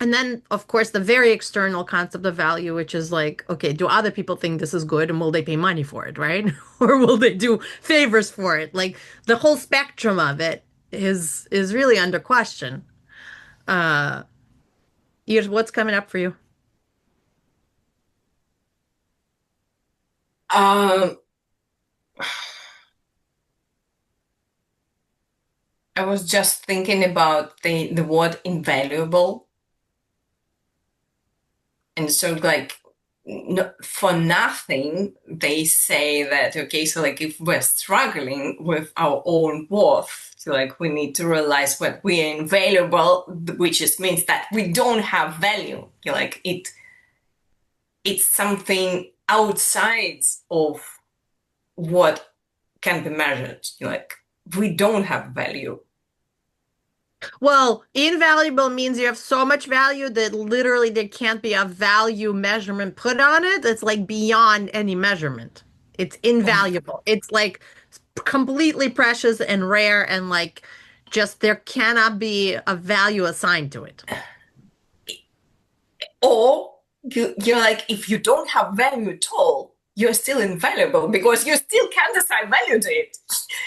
And then, of course, the very external concept of value, which is like, okay, do other people think this is good and will they pay money for it, right? Or will they do favors for it? Like the whole spectrum of it is really under question. Uh, here's what's coming up for you. Um, I was just thinking about the word invaluable. And so, like, no, for nothing, they say that, okay, so like if we're struggling with our own worth, so like we need to realize what we are invaluable, which just means that we don't have value. Like it's something outside of what can be measured. Like we don't have value. Well, invaluable means you have so much value that literally there can't be a value measurement put on it. It's like beyond any measurement. It's invaluable. It's like completely precious and rare and like just there cannot be a value assigned to it. Or you're like, if you don't have value at all, you're still invaluable because you still can't assign value to it.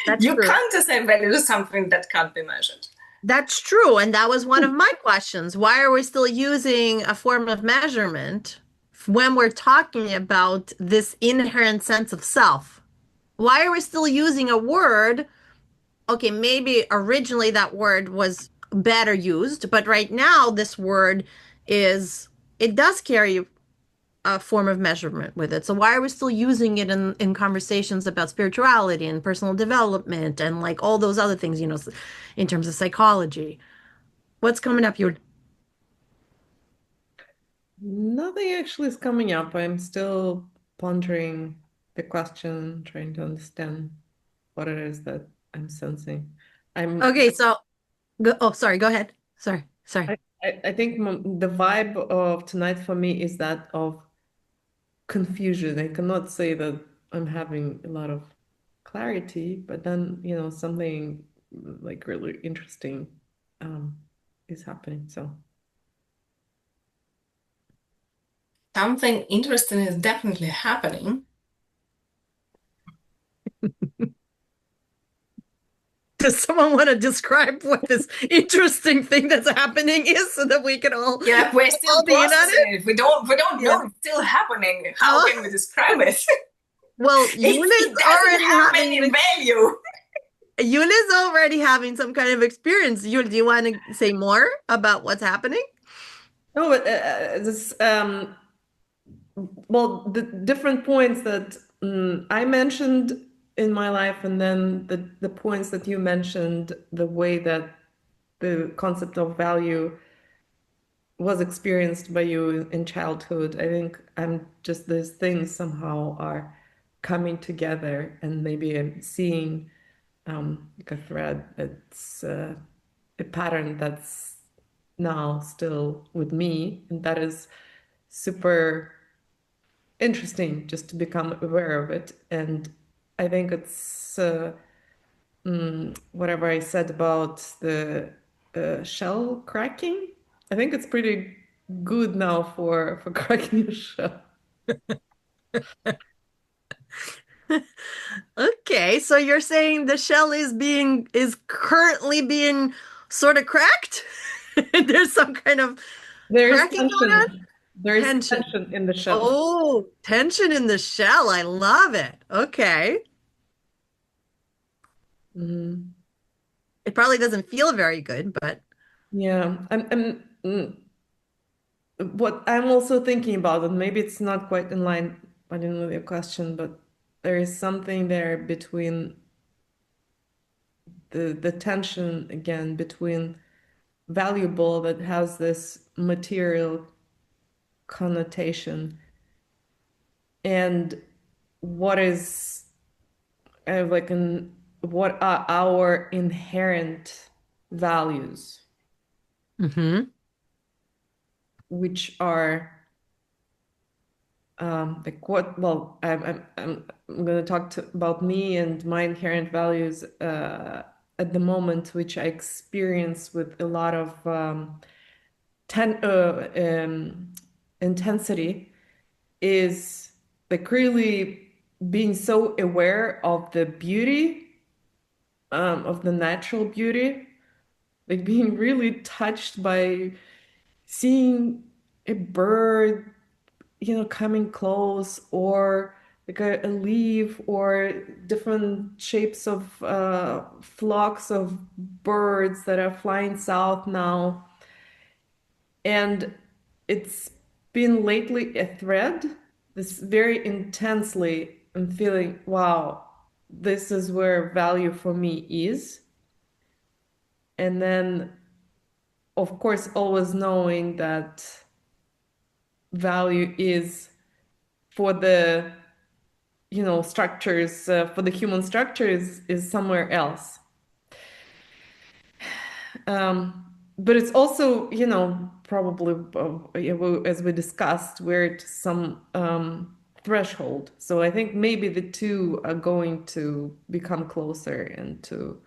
That's You true. can't assign value to something that can't be measured. That's true. And that was one of my questions. Why are we still using a form of measurement when we're talking about this inherent sense of self? Why are we still using a word? Okay, maybe originally that word was better used, but right now this word it does carry a form of measurement with it. So why are we still using it in conversations about spirituality and personal development and like all those other things, in terms of psychology? What's coming up your Nothing actually is coming up. I'm still pondering the question, trying to understand what it is that I'm sensing. I'm Okay, so sorry, go ahead. Sorry. I think the vibe of tonight for me is that of confusion. I cannot say that I'm having a lot of clarity, but then, something like really interesting um, is happening. So, Something interesting is definitely happening. Does someone want to describe what this interesting thing that's happening is so that we can all we're still processing it. We don't know it's still happening. How can we describe it? Well, it doesn't have any value. Yuli's already having some kind of experience. Yuli, do you want to say more about what's happening? No, but well, the different points that I mentioned in my life, and then the points that you mentioned, the way that the concept of value was experienced by you in childhood. I think just these things somehow are coming together, and maybe I'm seeing like a thread that's a pattern that's now still with me, and that is super interesting just to become aware of it. And I think it's whatever I said about the shell cracking, I think it's pretty good now for cracking a shell. Okay, so you're saying the shell is currently being sort of cracked? There's some kind of cracking going on? There's tension in the shell. Oh, tension in the shell. I love it. Okay. It probably doesn't feel very good, but yeah, what I'm also thinking about, and maybe it's not quite in line, I didn't know your question, but there is something there between the tension again between valuable that has this material connotation and what is like what are our inherent values, which are like what, well, I'm going to talk about me and my inherent values at the moment, which I experience with a lot of intensity, is like really being so aware of the beauty, of the natural beauty, like being really touched by seeing a bird, coming close, or like a leaf, or different shapes of flocks of birds that are flying south now. And it's been lately a thread, this very intensely, I'm feeling, wow, this is where value for me is. And then, of course, always knowing that value is for the structures, for the human structures, is somewhere else. But it's also, probably, as we discussed, we're at some threshold. So I think maybe the two are going to become closer and to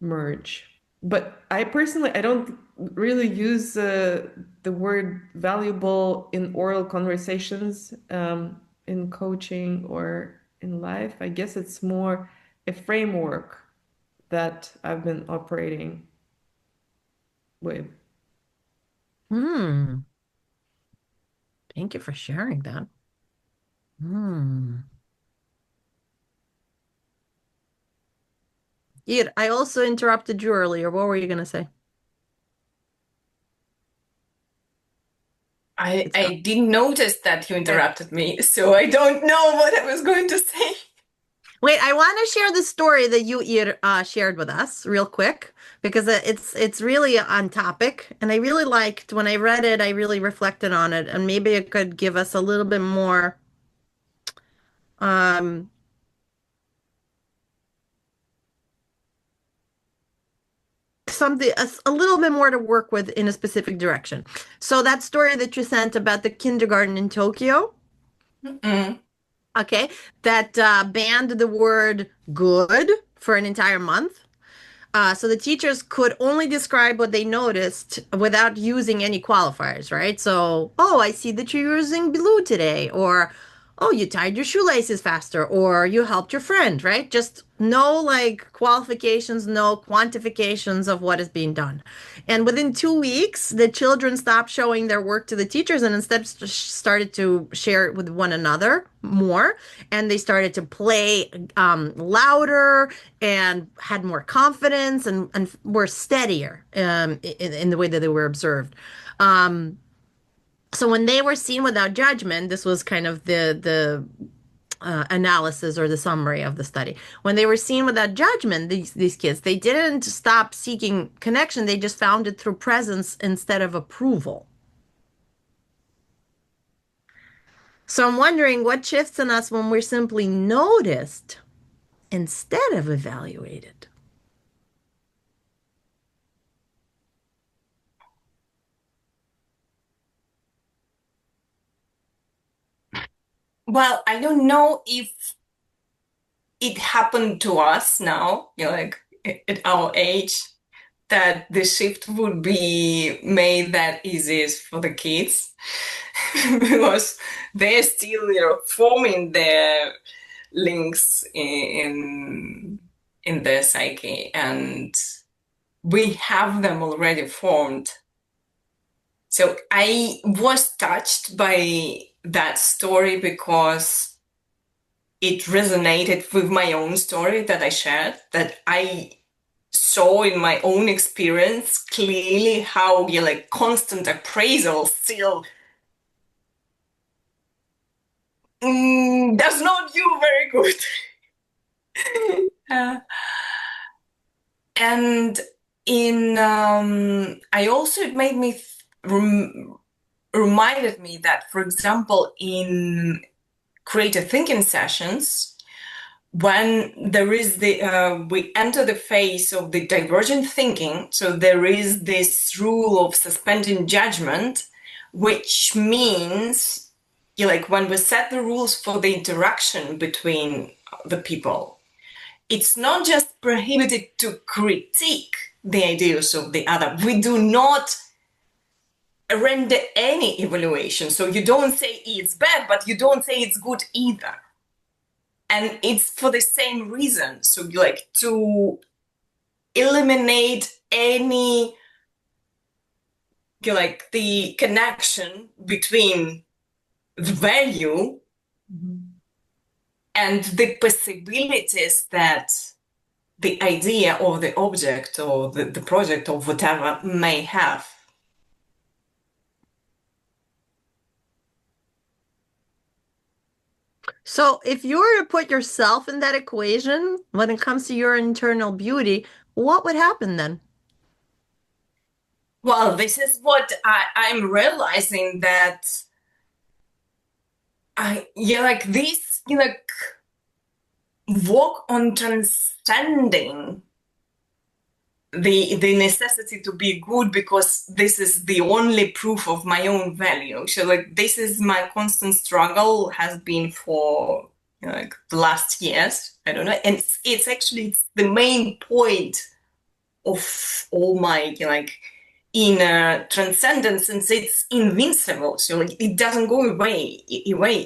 merge. But I personally, I don't really use the word valuable in oral conversations, in coaching or in life. I guess it's more a framework that I've been operating with. Thank you for sharing that. I also interrupted you earlier. What were you going to say? I didn't notice that you interrupted me, so I don't know what I was going to say. Wait, I want to share the story that you shared with us real quick, because it's really on topic, and I really liked when I read it. I really reflected on it, and maybe it could give us a little bit more something, a little bit more to work with in a specific direction. So that story that you sent about the kindergarten in Tokyo, okay, that banned the word good for an entire month. So the teachers could only describe what they noticed without using any qualifiers, right? So, oh, I see that you're using blue today, or oh, you tied your shoelaces faster, or you helped your friend, right? Just no like qualifications, no quantifications of what is being done. And within 2 weeks, the children stopped showing their work to the teachers and instead started to share it with one another more. And they started to play louder and had more confidence and were steadier in the way that they were observed. So when they were seen without judgment, this was kind of the analysis or the summary of the study. When they were seen without judgment, these kids, they didn't stop seeking connection. They just found it through presence instead of approval. So I'm wondering what shifts in us when we're simply noticed instead of evaluated. Well, I don't know if it happened to us now, like at our age, that the shift would be made that easiest for the kids because they're still, forming their links in their psyche, and we have them already formed. So I was touched by that story because it resonated with my own story that I shared, that I saw in my own experience clearly how like constant appraisal still does not do very good. And I also, it made me reminded me that, for example, in creative thinking sessions, when there is we enter the phase of the divergent thinking, so there is this rule of suspending judgment, which means like when we set the rules for the interaction between the people, it's not just prohibited to critique the ideas of the other. We do not render any evaluation. So you don't say it's bad, but you don't say it's good either. And it's for the same reason. So like to eliminate any like the connection between the value and the possibilities that the idea or the object or the project or whatever may have. So if you were to put yourself in that equation when it comes to your internal beauty, what would happen then? Well, this is what I'm realizing, that like this, like work on transcending the necessity to be good because this is the only proof of my own value. So like this is my constant struggle, has been for like the last years. I don't know, and it's actually the main point of all my like inner transcendence, since it's invincible. So like it doesn't go away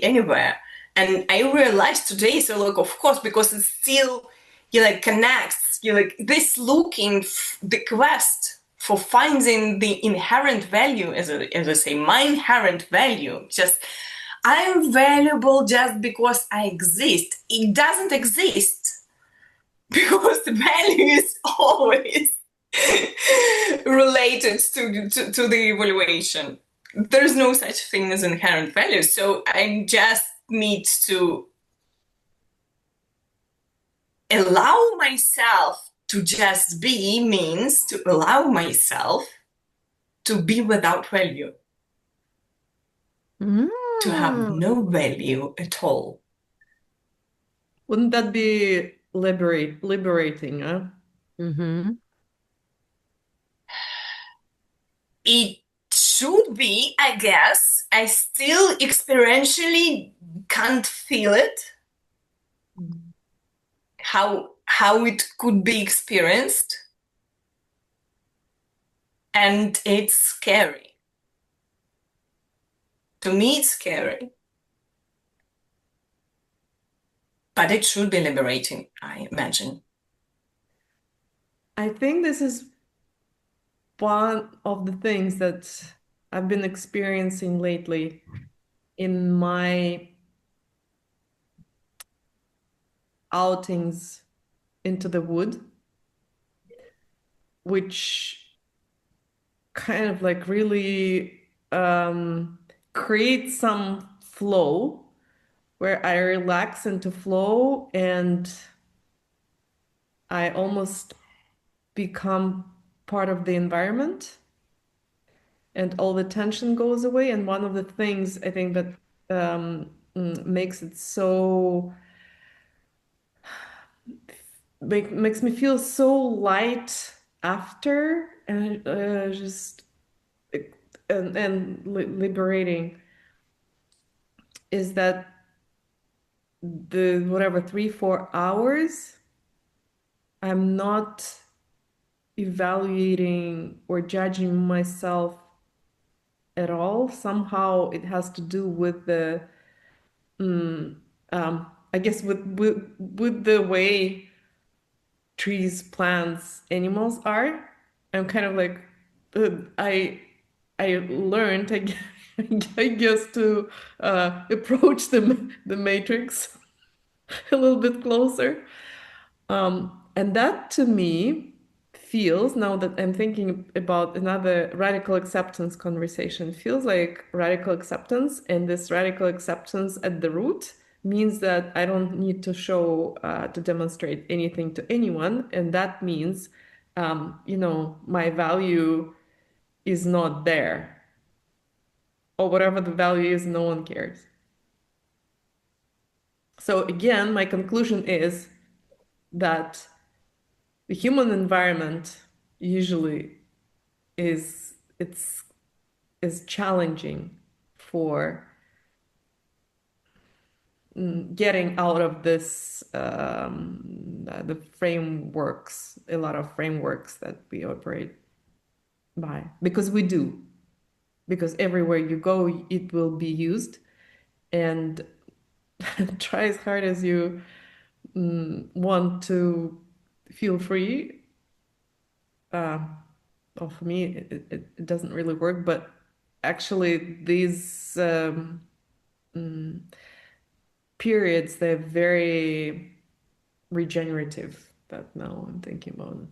anywhere. And I realized today, so like of course, because it's still like connects, like this looking the quest for finding the inherent value, as I say, my inherent value, just I'm valuable just because I exist. It doesn't exist because the value is always related to the evaluation. There's no such thing as inherent value. So I just need to allow myself to just be, means to allow myself to be without value, to have no value at all. Wouldn't that be liberating, huh? Mm-hmm. It should be, I guess. I still experientially can't feel it, how it could be experienced, and it's scary. To me, it's scary. But it should be liberating, I imagine. I think this is one of the things that I've been experiencing lately in my outings into the wood, which kind of like really creates some flow where I relax into flow and I almost become part of the environment and all the tension goes away. And one of the things I think that makes it so makes me feel so light after and just and liberating is that the whatever 3-4 hours I'm not evaluating or judging myself at all. Somehow it has to do with the I guess with the way trees, plants, animals are. I'm kind of like I learned I guess to approach the matrix a little bit closer. And that to me feels, now that I'm thinking about another radical acceptance conversation, feels like radical acceptance. And this radical acceptance at the root means that I don't need to show, to demonstrate anything to anyone. And that means, my value is not there. Or whatever the value is, no one cares. So again, my conclusion is that the human environment usually is challenging for getting out of this the frameworks, a lot of frameworks that we operate by, because we do, because everywhere you go it will be used, and try as hard as you want to feel free. Well, for me, it doesn't really work, but actually these periods, they're very regenerative, that now I'm thinking about it.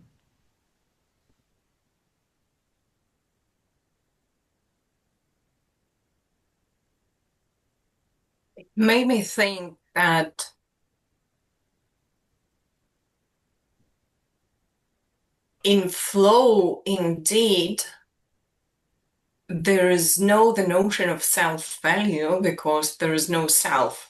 It made me think that in flow, indeed, there is no the notion of self-value because there is no self.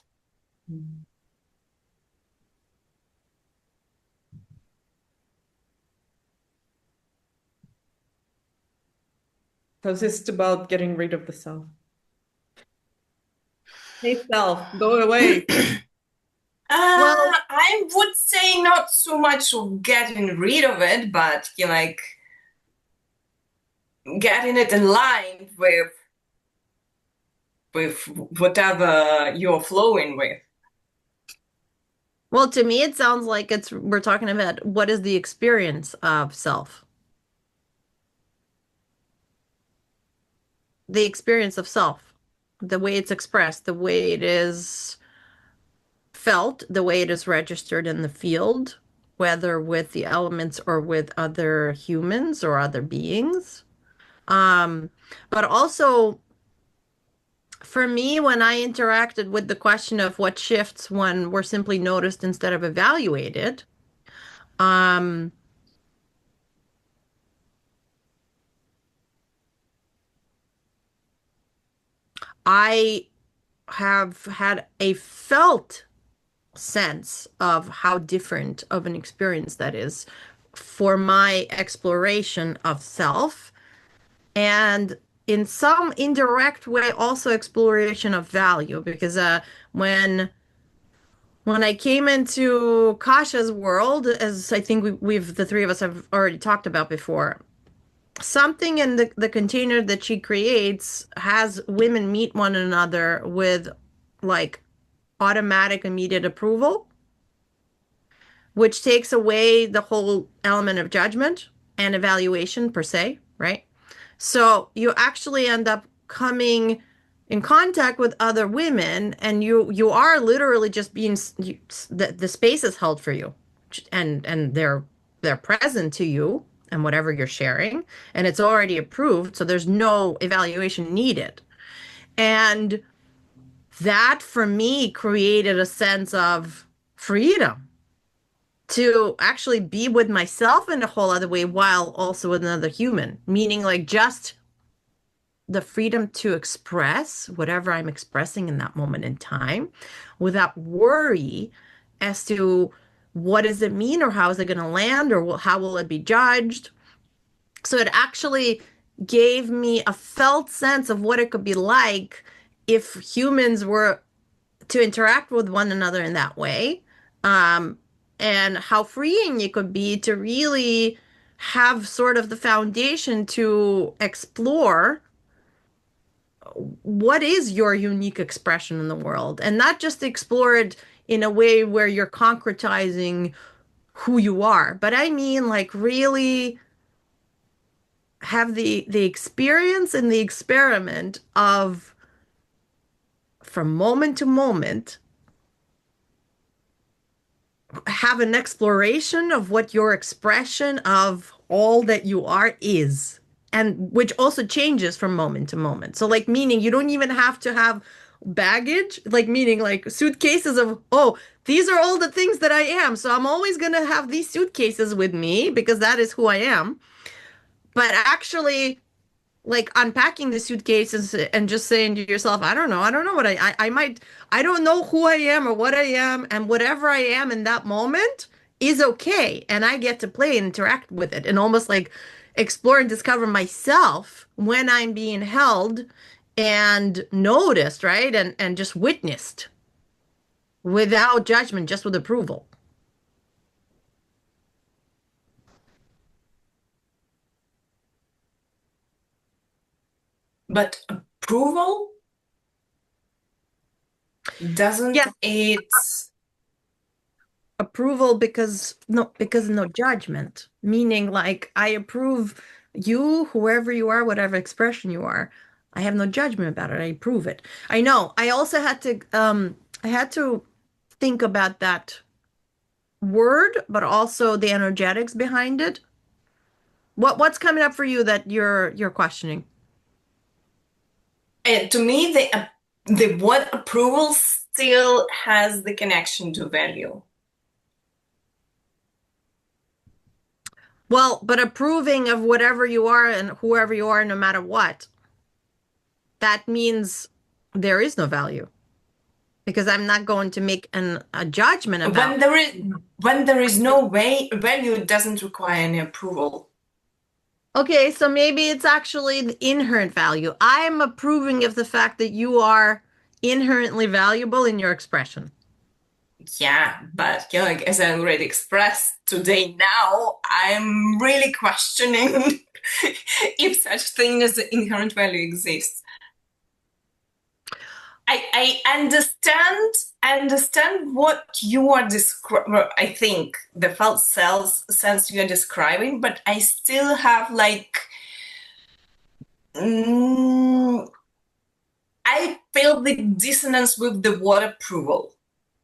So it's just about getting rid of the self. Hey, self, go away. Well, I would say not so much of getting rid of it, but like getting it in line with whatever you're flowing with. Well, to me, it sounds like we're talking about what is the experience of self. The experience of self, the way it's expressed, the way it is felt, the way it is registered in the field, whether with the elements or with other humans or other beings. But also, for me, when I interacted with the question of what shifts when we're simply noticed instead of evaluated, I have had a felt sense of how different of an experience that is for my exploration of self, and in some indirect way also exploration of value, because when I came into Kasha's world, as I think we've the three of us have already talked about before, something in the container that she creates has women meet one another with like automatic immediate approval. which takes away the whole element of judgment and evaluation per se, right? So you actually end up coming in contact with other women, and you are literally just being the space is held for you, and they're present to you and whatever you're sharing, and it's already approved, so there's no evaluation needed. And that for me created a sense of freedom to actually be with myself in a whole other way while also with another human, meaning like just the freedom to express whatever I'm expressing in that moment in time without worry as to what does it mean or how is it going to land or how will it be judged. So it actually gave me a felt sense of what it could be like if humans were to interact with one another in that way, and how freeing it could be to really have sort of the foundation to explore what is your unique expression in the world, and not just explore it in a way where you're concretizing who you are, but I mean like really have the experience and the experiment of from moment to moment have an exploration of what your expression of all that you are is, and which also changes from moment to moment. So like meaning you don't even have to have baggage, like meaning like suitcases of, oh, these are all the things that I am, so I'm always going to have these suitcases with me because that is who I am. But actually like unpacking the suitcases and just saying to yourself, I don't know what I might, I don't know who I am or what I am, and whatever I am in that moment is okay. And I get to play and interact with it and almost like explore and discover myself when I'm being held and noticed, right? And just witnessed without judgment, just with approval. But approval doesn't it? Approval because no judgment, meaning like I approve you, whoever you are, whatever expression you are. I have no judgment about it. I approve it. I know. I also had to I had to think about that word, but also the energetics behind it. What's coming up for you that you're questioning? To me, the word approval still has the connection to value. Well, but approving of whatever you are and whoever you are, no matter what, that means there is no value because I'm not going to make a judgment about when there is no value, it doesn't require any approval. Okay, so maybe it's actually the inherent value. I'm approving of the fact that you are inherently valuable in your expression. Yeah, but like, as I already expressed today, now I'm really questioning if such thing as the inherent value exists. I understand what you are describing. I think the felt sense you're describing, but I still have like I feel the dissonance with the word approval.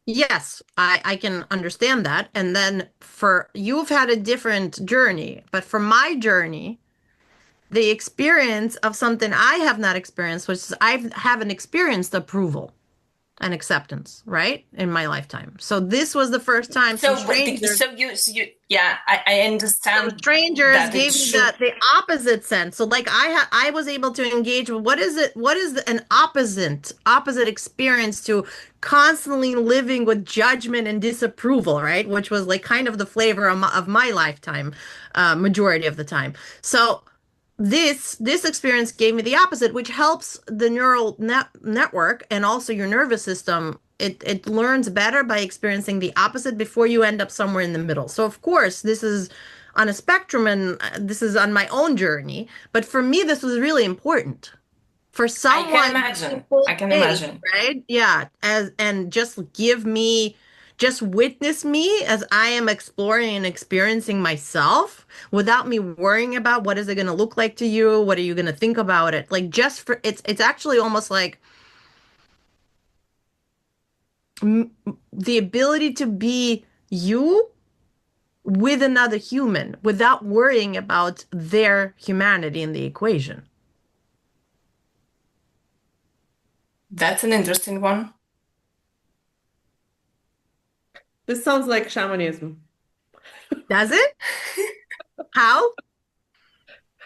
Yes, I can understand that. And then for you've had a different journey, but for my journey, the experience of something I have not experienced, which is I haven't experienced approval and acceptance, right, in my lifetime. So this was the first time some strangers. Yeah, I understand. Some strangers gave me the opposite sense. So like I was able to engage with what is it? What is an opposite experience to constantly living with judgment and disapproval, right? Which was like kind of the flavor of my lifetime, majority of the time. So this experience gave me the opposite, which helps the neural network and also your nervous system. It learns better by experiencing the opposite before you end up somewhere in the middle. So of course, this is on a spectrum, and this is on my own journey. But for me, this was really important. For someone, I can imagine, right? Yeah, and just give me just witness me as I am exploring and experiencing myself without me worrying about what is it going to look like to you? What are you going to think about it? Like just for it's actually almost like the ability to be you with another human without worrying about their humanity in the equation. That's an interesting one. This sounds like shamanism. Does it? How?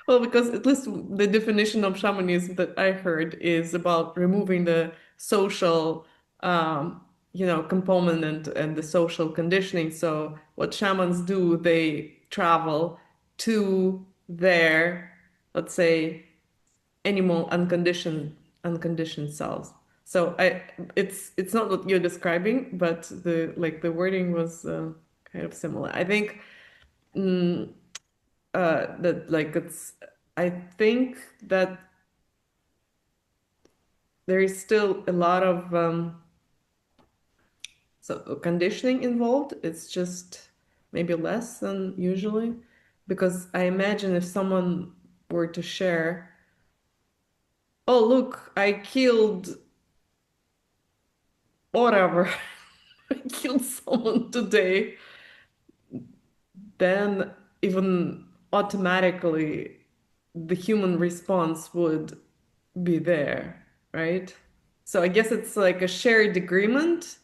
Well, because at least the definition of shamanism that I heard is about removing the social, component and the social conditioning. So what shamans do, they travel to their, let's say, animal unconditioned selves. So it's not what you're describing, but the wording was kind of similar. I think. That like it's I think that there is still a lot of conditioning involved. It's just maybe less than usually, because I imagine if someone were to share, oh look, I killed whatever, I killed someone today, then even automatically the human response would be there, right? So I guess it's like a shared agreement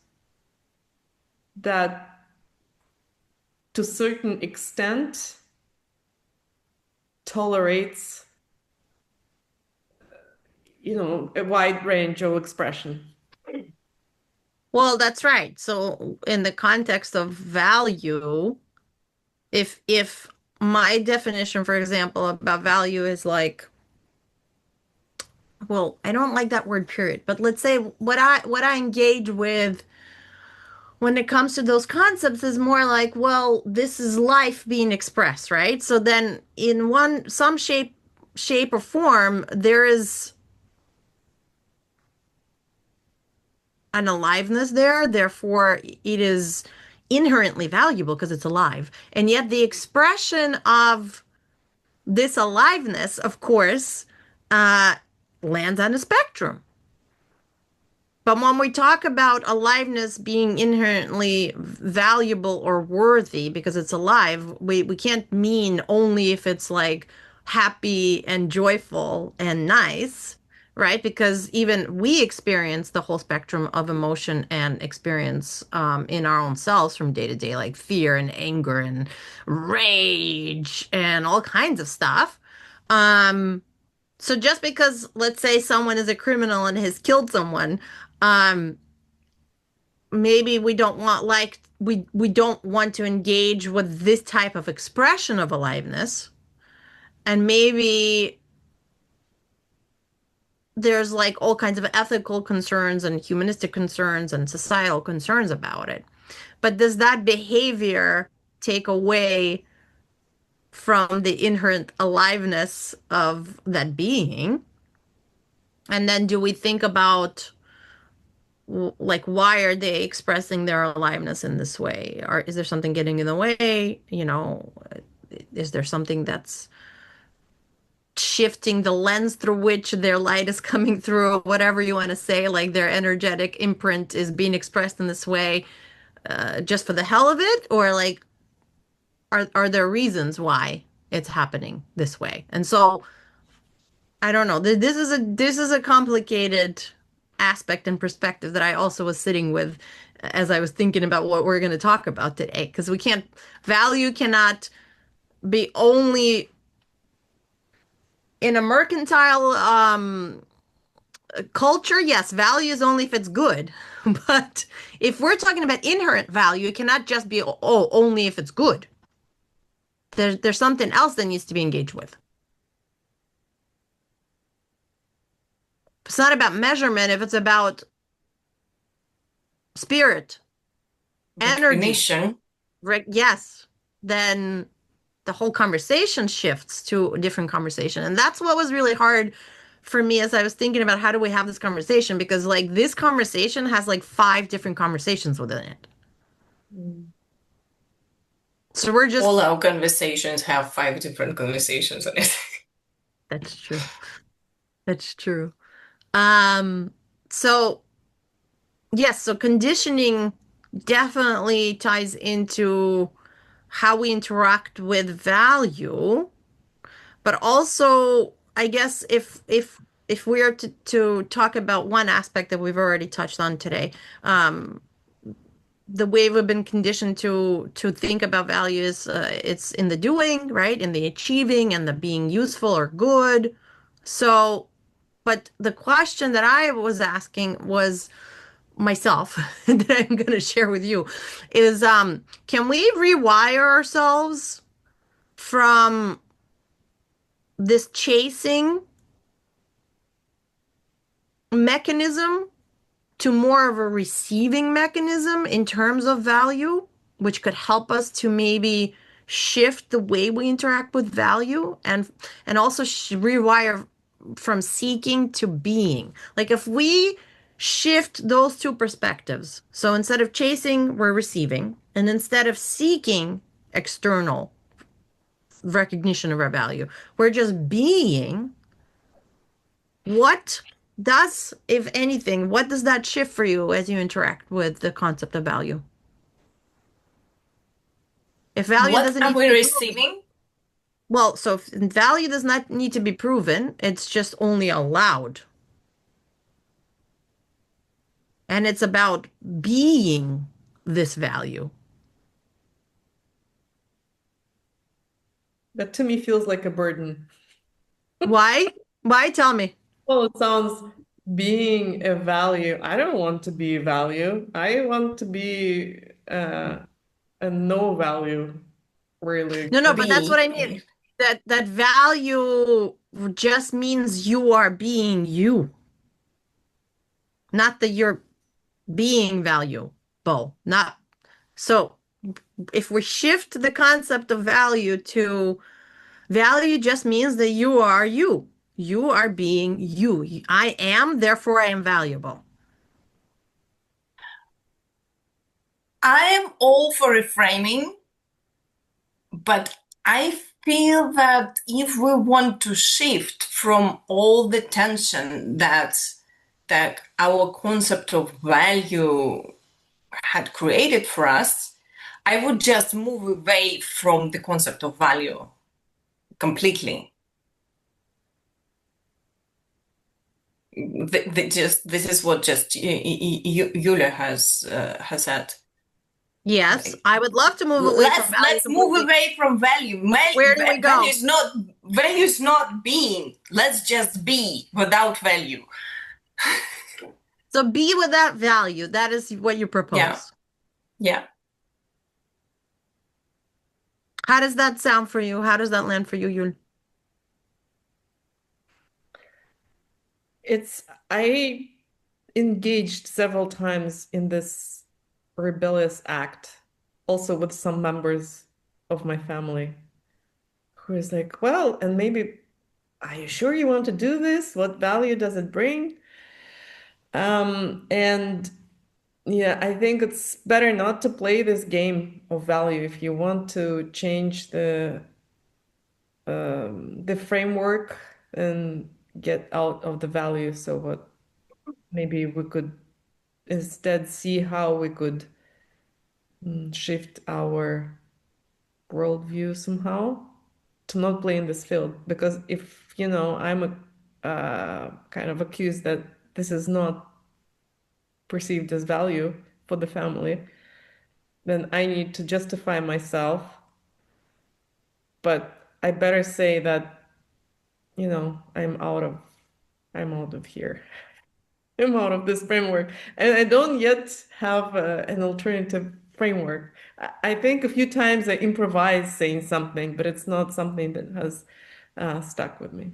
that to a certain extent tolerates, a wide range of expression. Well, that's right. So in the context of value, if my definition, for example, about value is like, well, I don't like that word period, but let's say what I engage with when it comes to those concepts is more like, well, this is life being expressed, right? So then in some shape or form, there is an aliveness there, therefore it is inherently valuable because it's alive. And yet the expression of this aliveness, of course, lands on a spectrum. But when we talk about aliveness being inherently valuable or worthy because it's alive, we can't mean only if it's like happy and joyful and nice, right? Because even we experience the whole spectrum of emotion and experience in our own selves from day to day, like fear and anger and rage and all kinds of stuff. So just because, let's say, someone is a criminal and has killed someone, um, maybe we don't want to engage with this type of expression of aliveness, and maybe there's like all kinds of ethical concerns and humanistic concerns and societal concerns about it. But does that behavior take away from the inherent aliveness of that being? And then do we think about like why are they expressing their aliveness in this way? Or is there something getting in the way? Is there something that's shifting the lens through which their light is coming through, whatever you want to say, like their energetic imprint is being expressed in this way, just for the hell of it? Or like are there reasons why it's happening this way? And so I don't know. This is a complicated aspect and perspective that I also was sitting with as I was thinking about what we're going to talk about today. Because value cannot be only in a mercantile culture. Yes, value is only if it's good. But if we're talking about inherent value, it cannot just be, oh, only if it's good. There's something else that needs to be engaged with. It's not about measurement if it's about spirit, energy. Definition. Yes, then the whole conversation shifts to a different conversation. And that's what was really hard for me as I was thinking about how do we have this conversation, because like this conversation has like 5 different conversations within it. So we're just all our conversations have 5 different conversations on it. That's true. That's true. So yes, so conditioning definitely ties into how we interact with value, but also I guess if we are to talk about one aspect that we've already touched on today, the way we've been conditioned to think about value is it's in the doing, right? In the achieving and the being useful or good. So, but the question that I was asking was myself that I'm going to share with you is can we rewire ourselves from this chasing mechanism to more of a receiving mechanism in terms of value, which could help us to maybe shift the way we interact with value and also rewire from seeking to being. Like if we shift those two perspectives, so instead of chasing, we're receiving, and instead of seeking external recognition of our value, we're just being. What does, if anything, what does that shift for you as you interact with the concept of value? If value What doesn't are need to we be proven, receiving? well, so if value does not need to be proven, it's just only allowed. And it's about being this value. That to me feels like a burden. Why? Why? Tell me. Well, it sounds being a value. I don't want to be a value. I want to be a no value, really. No, but that's what Be. I mean. That value just means you are being you, not that you're being valuable. Not so if we shift the concept of value to value just means that you are you. You are being you. I am, therefore I am valuable. I am all for reframing, but I feel that if we want to shift from all the tension that our concept of value had created for us, I would just move away from the concept of value completely. This is what just Yulia has said. Yes, I would love to move away from value Let's move completely. away from value. Where do we go? Value is not being. Let's just be without value. So be without value. That is what you propose. Yeah. How does that sound for you? How does that land for you, Yul? I engaged several times in this rebellious act, also with some members of my family who is like, well, and maybe, are you sure you want to do this? What value does it bring? And yeah, I think it's better not to play this game of value if you want to change the framework and get out of the value. So what maybe we could instead see how we could shift our worldview somehow to not play in this field. Because if, I'm kind of accused that this is not perceived as value for the family, then I need to justify myself. But I better say that, I'm out of here. I'm out of this framework. And I don't yet have an alternative framework. I think a few times I improvise saying something, but it's not something that has stuck with me.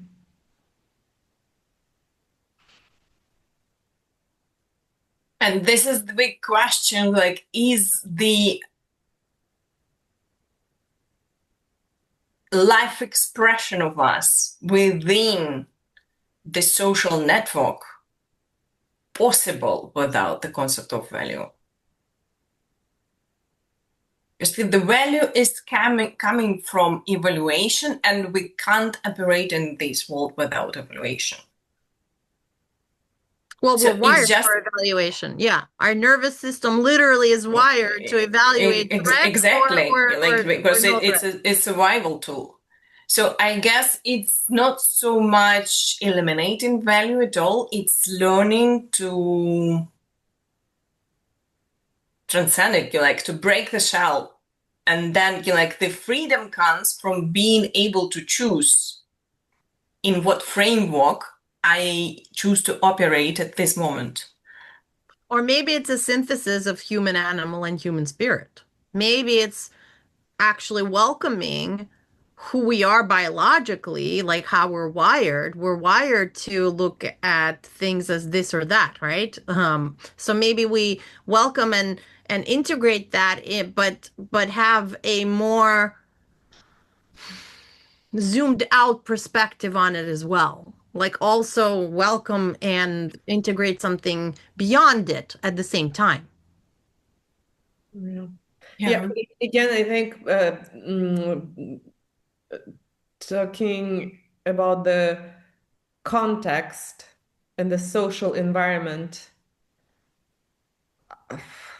And this is the big question, like, is the life expression of us within the social network possible without the concept of value? Because the value is coming from evaluation, and we can't operate in this world without evaluation. Well, So we're wired it's just for evaluation. Yeah. Our nervous system literally is wired to evaluate threat exactly, like, because no it's threat. a survival tool. So I guess it's not so much eliminating value at all. It's learning to transcend it, like to break the shell. And then like the freedom comes from being able to choose in what framework I choose to operate at this moment. Or maybe it's a synthesis of human animal and human spirit. Maybe it's actually welcoming who we are biologically, like how we're wired. We're wired to look at things as this or that, right? So maybe we welcome and integrate that in, but have a more zoomed out perspective on it as well. Like also welcome and integrate something beyond it at the same time. Yeah. Yeah. Again, I think talking about the context and the social environment,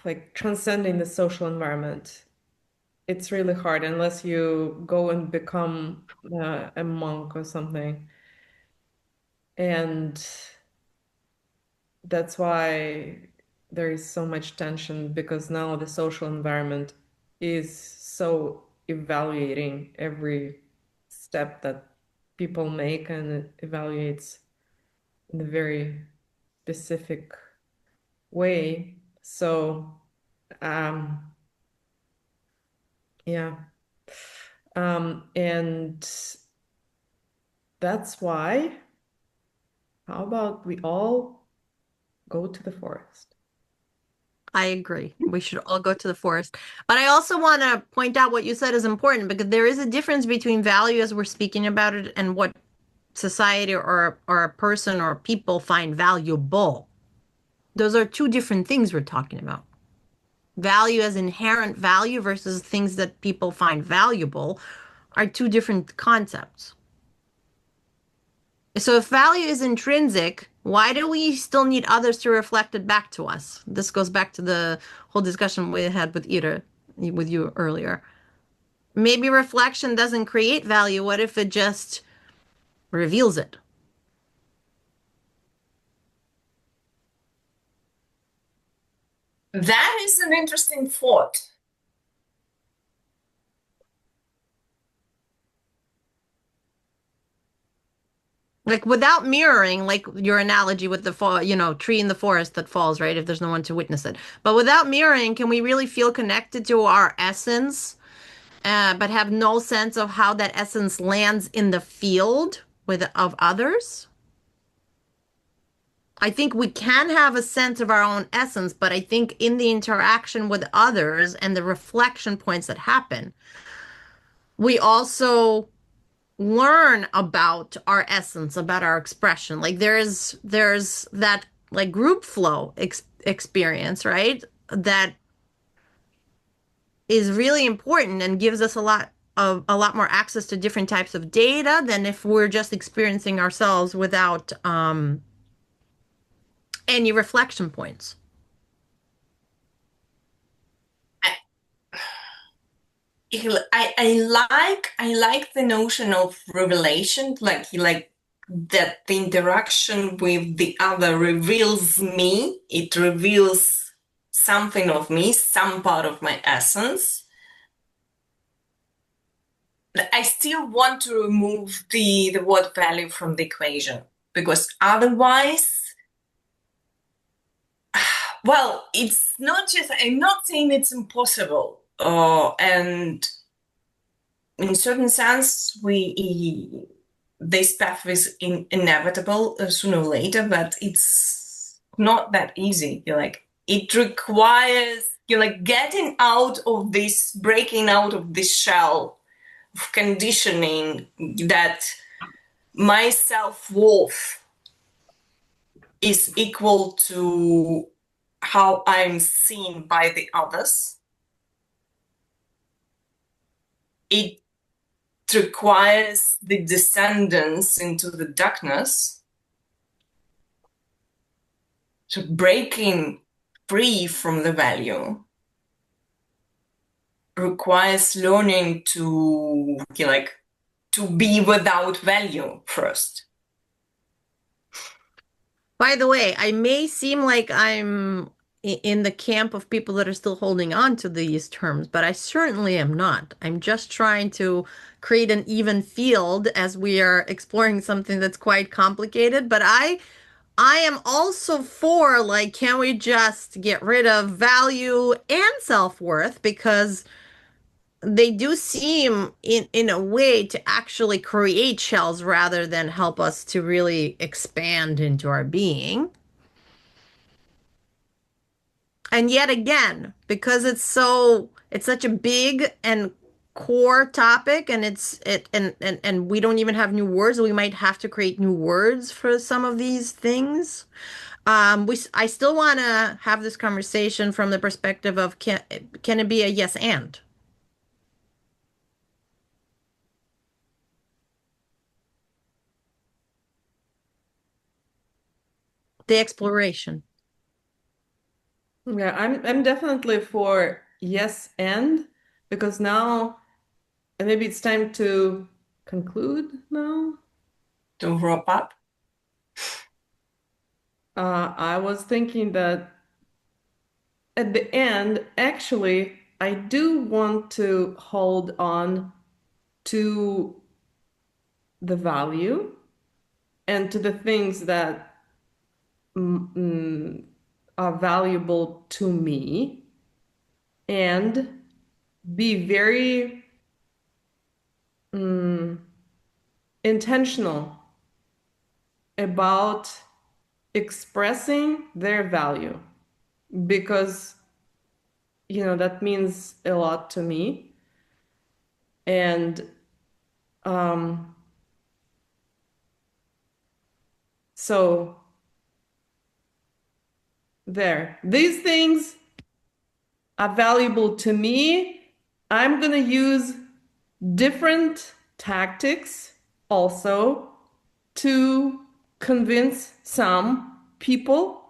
like transcending the social environment, it's really hard unless you go and become a monk or something. And that's why there is so much tension, because now the social environment is so evaluating every step that people make, and it evaluates in a very specific way. So, yeah. And that's why, how about we all go to the forest? I agree. We should all go to the forest. But I also want to point out what you said is important, because there is a difference between value as we're speaking about it and what society or a person or people find valuable. Those are two different things we're talking about. Value as inherent value versus things that people find valuable are two different concepts. So if value is intrinsic, why do we still need others to reflect it back to us? This goes back to the whole discussion we had with Ida, with you earlier. Maybe reflection doesn't create value. What if it just reveals it? That is an interesting thought. Like without mirroring, like your analogy with the fall, tree in the forest that falls, right? If there's no one to witness it. But without mirroring, can we really feel connected to our essence, but have no sense of how that essence lands in the field of others? I think we can have a sense of our own essence, but I think in the interaction with others and the reflection points that happen, we also learn about our essence, about our expression. Like there's that like group flow experience, right? That is really important and gives us a lot more access to different types of data than if we're just experiencing ourselves without any reflection points. I like the notion of revelation, like that the interaction with the other reveals me. It reveals something of me, some part of my essence. I still want to remove the word value from the equation, because otherwise, well, it's not just, I'm not saying it's impossible. And in certain sense, this path is inevitable sooner or later, but it's not that easy. It requires getting out of this, breaking out of this shell of conditioning that my self-worth is equal to how I'm seen by the others. it requires the descendants into the darkness. So breaking free from the value requires learning to be without value first. By the way, I may seem like I'm in the camp of people that are still holding on to these terms, but I certainly am not. I'm just trying to create an even field as we are exploring something that's quite complicated. But I am also for, like, can we just get rid of value and self-worth, because they do seem in a way to actually create shells rather than help us to really expand into our being. And yet again, because it's such a big and core topic, and and we don't even have new words, we might have to create new words for some of these things. I still want to have this conversation from the perspective of can it be a yes and? The exploration. Yeah, I'm definitely for yes and, because now maybe it's time to conclude now. To wrap up. I was thinking that at the end, actually, I do want to hold on to the value and to the things that are valuable to me, and be very intentional about expressing their value, because that means a lot to me. And so these things are valuable to me. I'm gonna use different tactics also to convince some people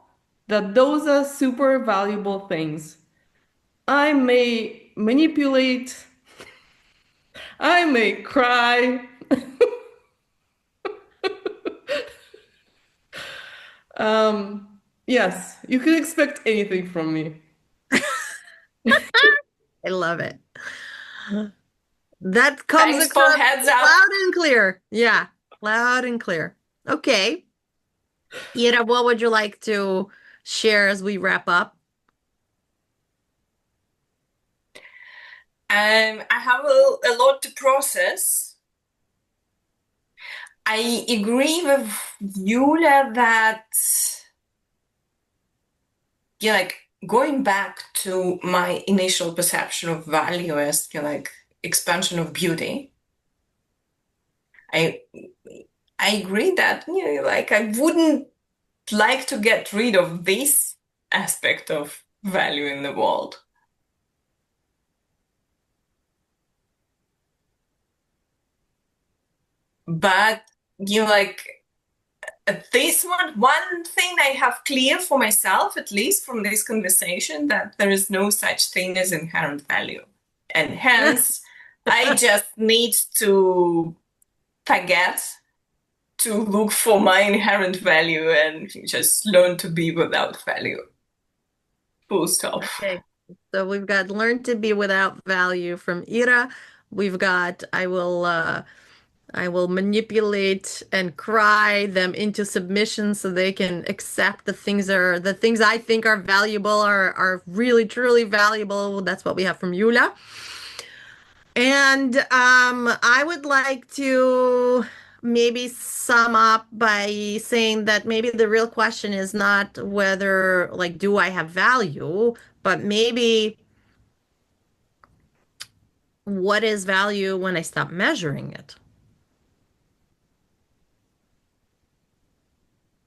that those are super valuable things. I may manipulate, I may cry. Yes, you can expect anything from me. I love it. That comes Thanks for across heads up. loud and clear. Yeah, loud and clear. Okay. Ira, what would you like to share as we wrap up? I have a lot to process. I agree with Yulia that, going back to my initial perception of value as expansion of beauty, I agree that I wouldn't like to get rid of this aspect of value in the world. But this one thing I have clear for myself, at least from this conversation, that there is no such thing as inherent value. And hence, I just need to forget to look for my inherent value and just learn to be without value. Full stop. Okay. So we've got learn to be without value from Ira. We've got I will manipulate and cry them into submission so they can accept the things I think are valuable are really truly valuable. That's what we have from Yulia. And I would like to maybe sum up by saying that maybe the real question is not whether, like, do I have value, but maybe what is value when I stop measuring it?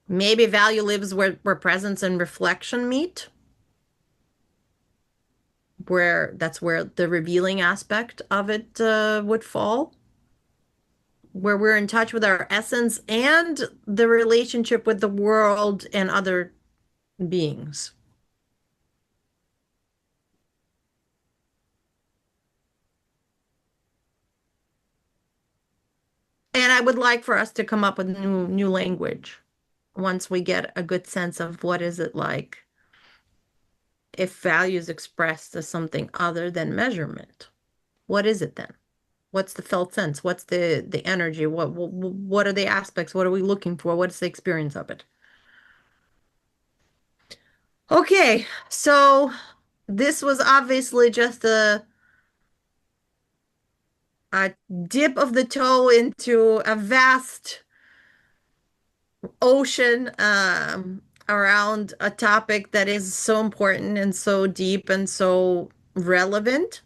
Maybe value lives where presence and reflection meet. that's where the revealing aspect of it would fall, where we're in touch with our essence and the relationship with the world and other beings. And I would like for us to come up with new language once we get a good sense of what is it like if value is expressed as something other than measurement. What is it then? What's the felt sense? What's the energy? What are the aspects? What are we looking for? What is the experience of it? Okay, so this was obviously just a dip of the toe into a vast ocean around a topic that is so important and so deep and so relevant.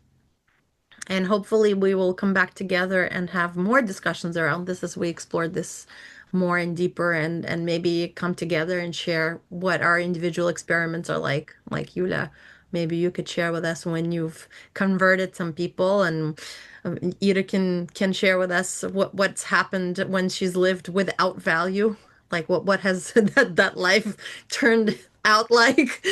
And hopefully we will come back together and have more discussions around this as we explore this more and deeper, and maybe come together and share what our individual experiments are like Yulia. Maybe you could share with us when you've converted some people, and Ida can share with us what's happened when she's lived without value. Like what has that life turned out like?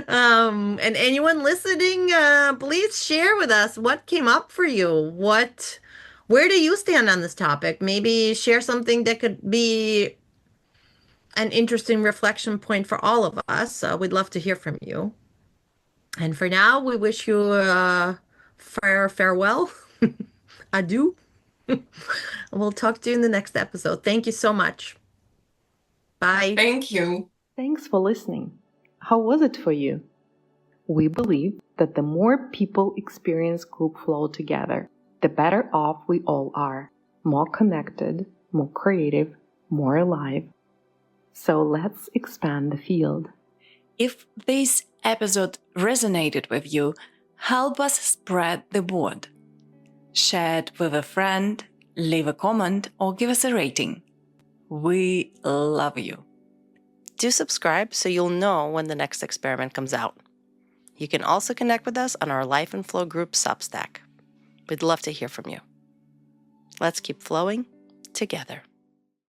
And anyone listening, please share with us what came up for you. Where do you stand on this topic? Maybe share something that could be an interesting reflection point for all of us. We'd love to hear from you. And for now, we wish you farewell. Adieu. We'll talk to you in the next episode. Thank you so much. Bye. Thank you. Thanks for listening. How was it for you? We believe that the more people experience group flow together, the better off we all are. More connected, more creative, more alive. So let's expand the field. If this episode resonated with you, help us spread the word. Share it with a friend, leave a comment, or give us a rating. We love you. Do subscribe so you'll know when the next experiment comes out. You can also connect with us on our Life and Flow group Substack. We'd love to hear from you. Let's keep flowing together.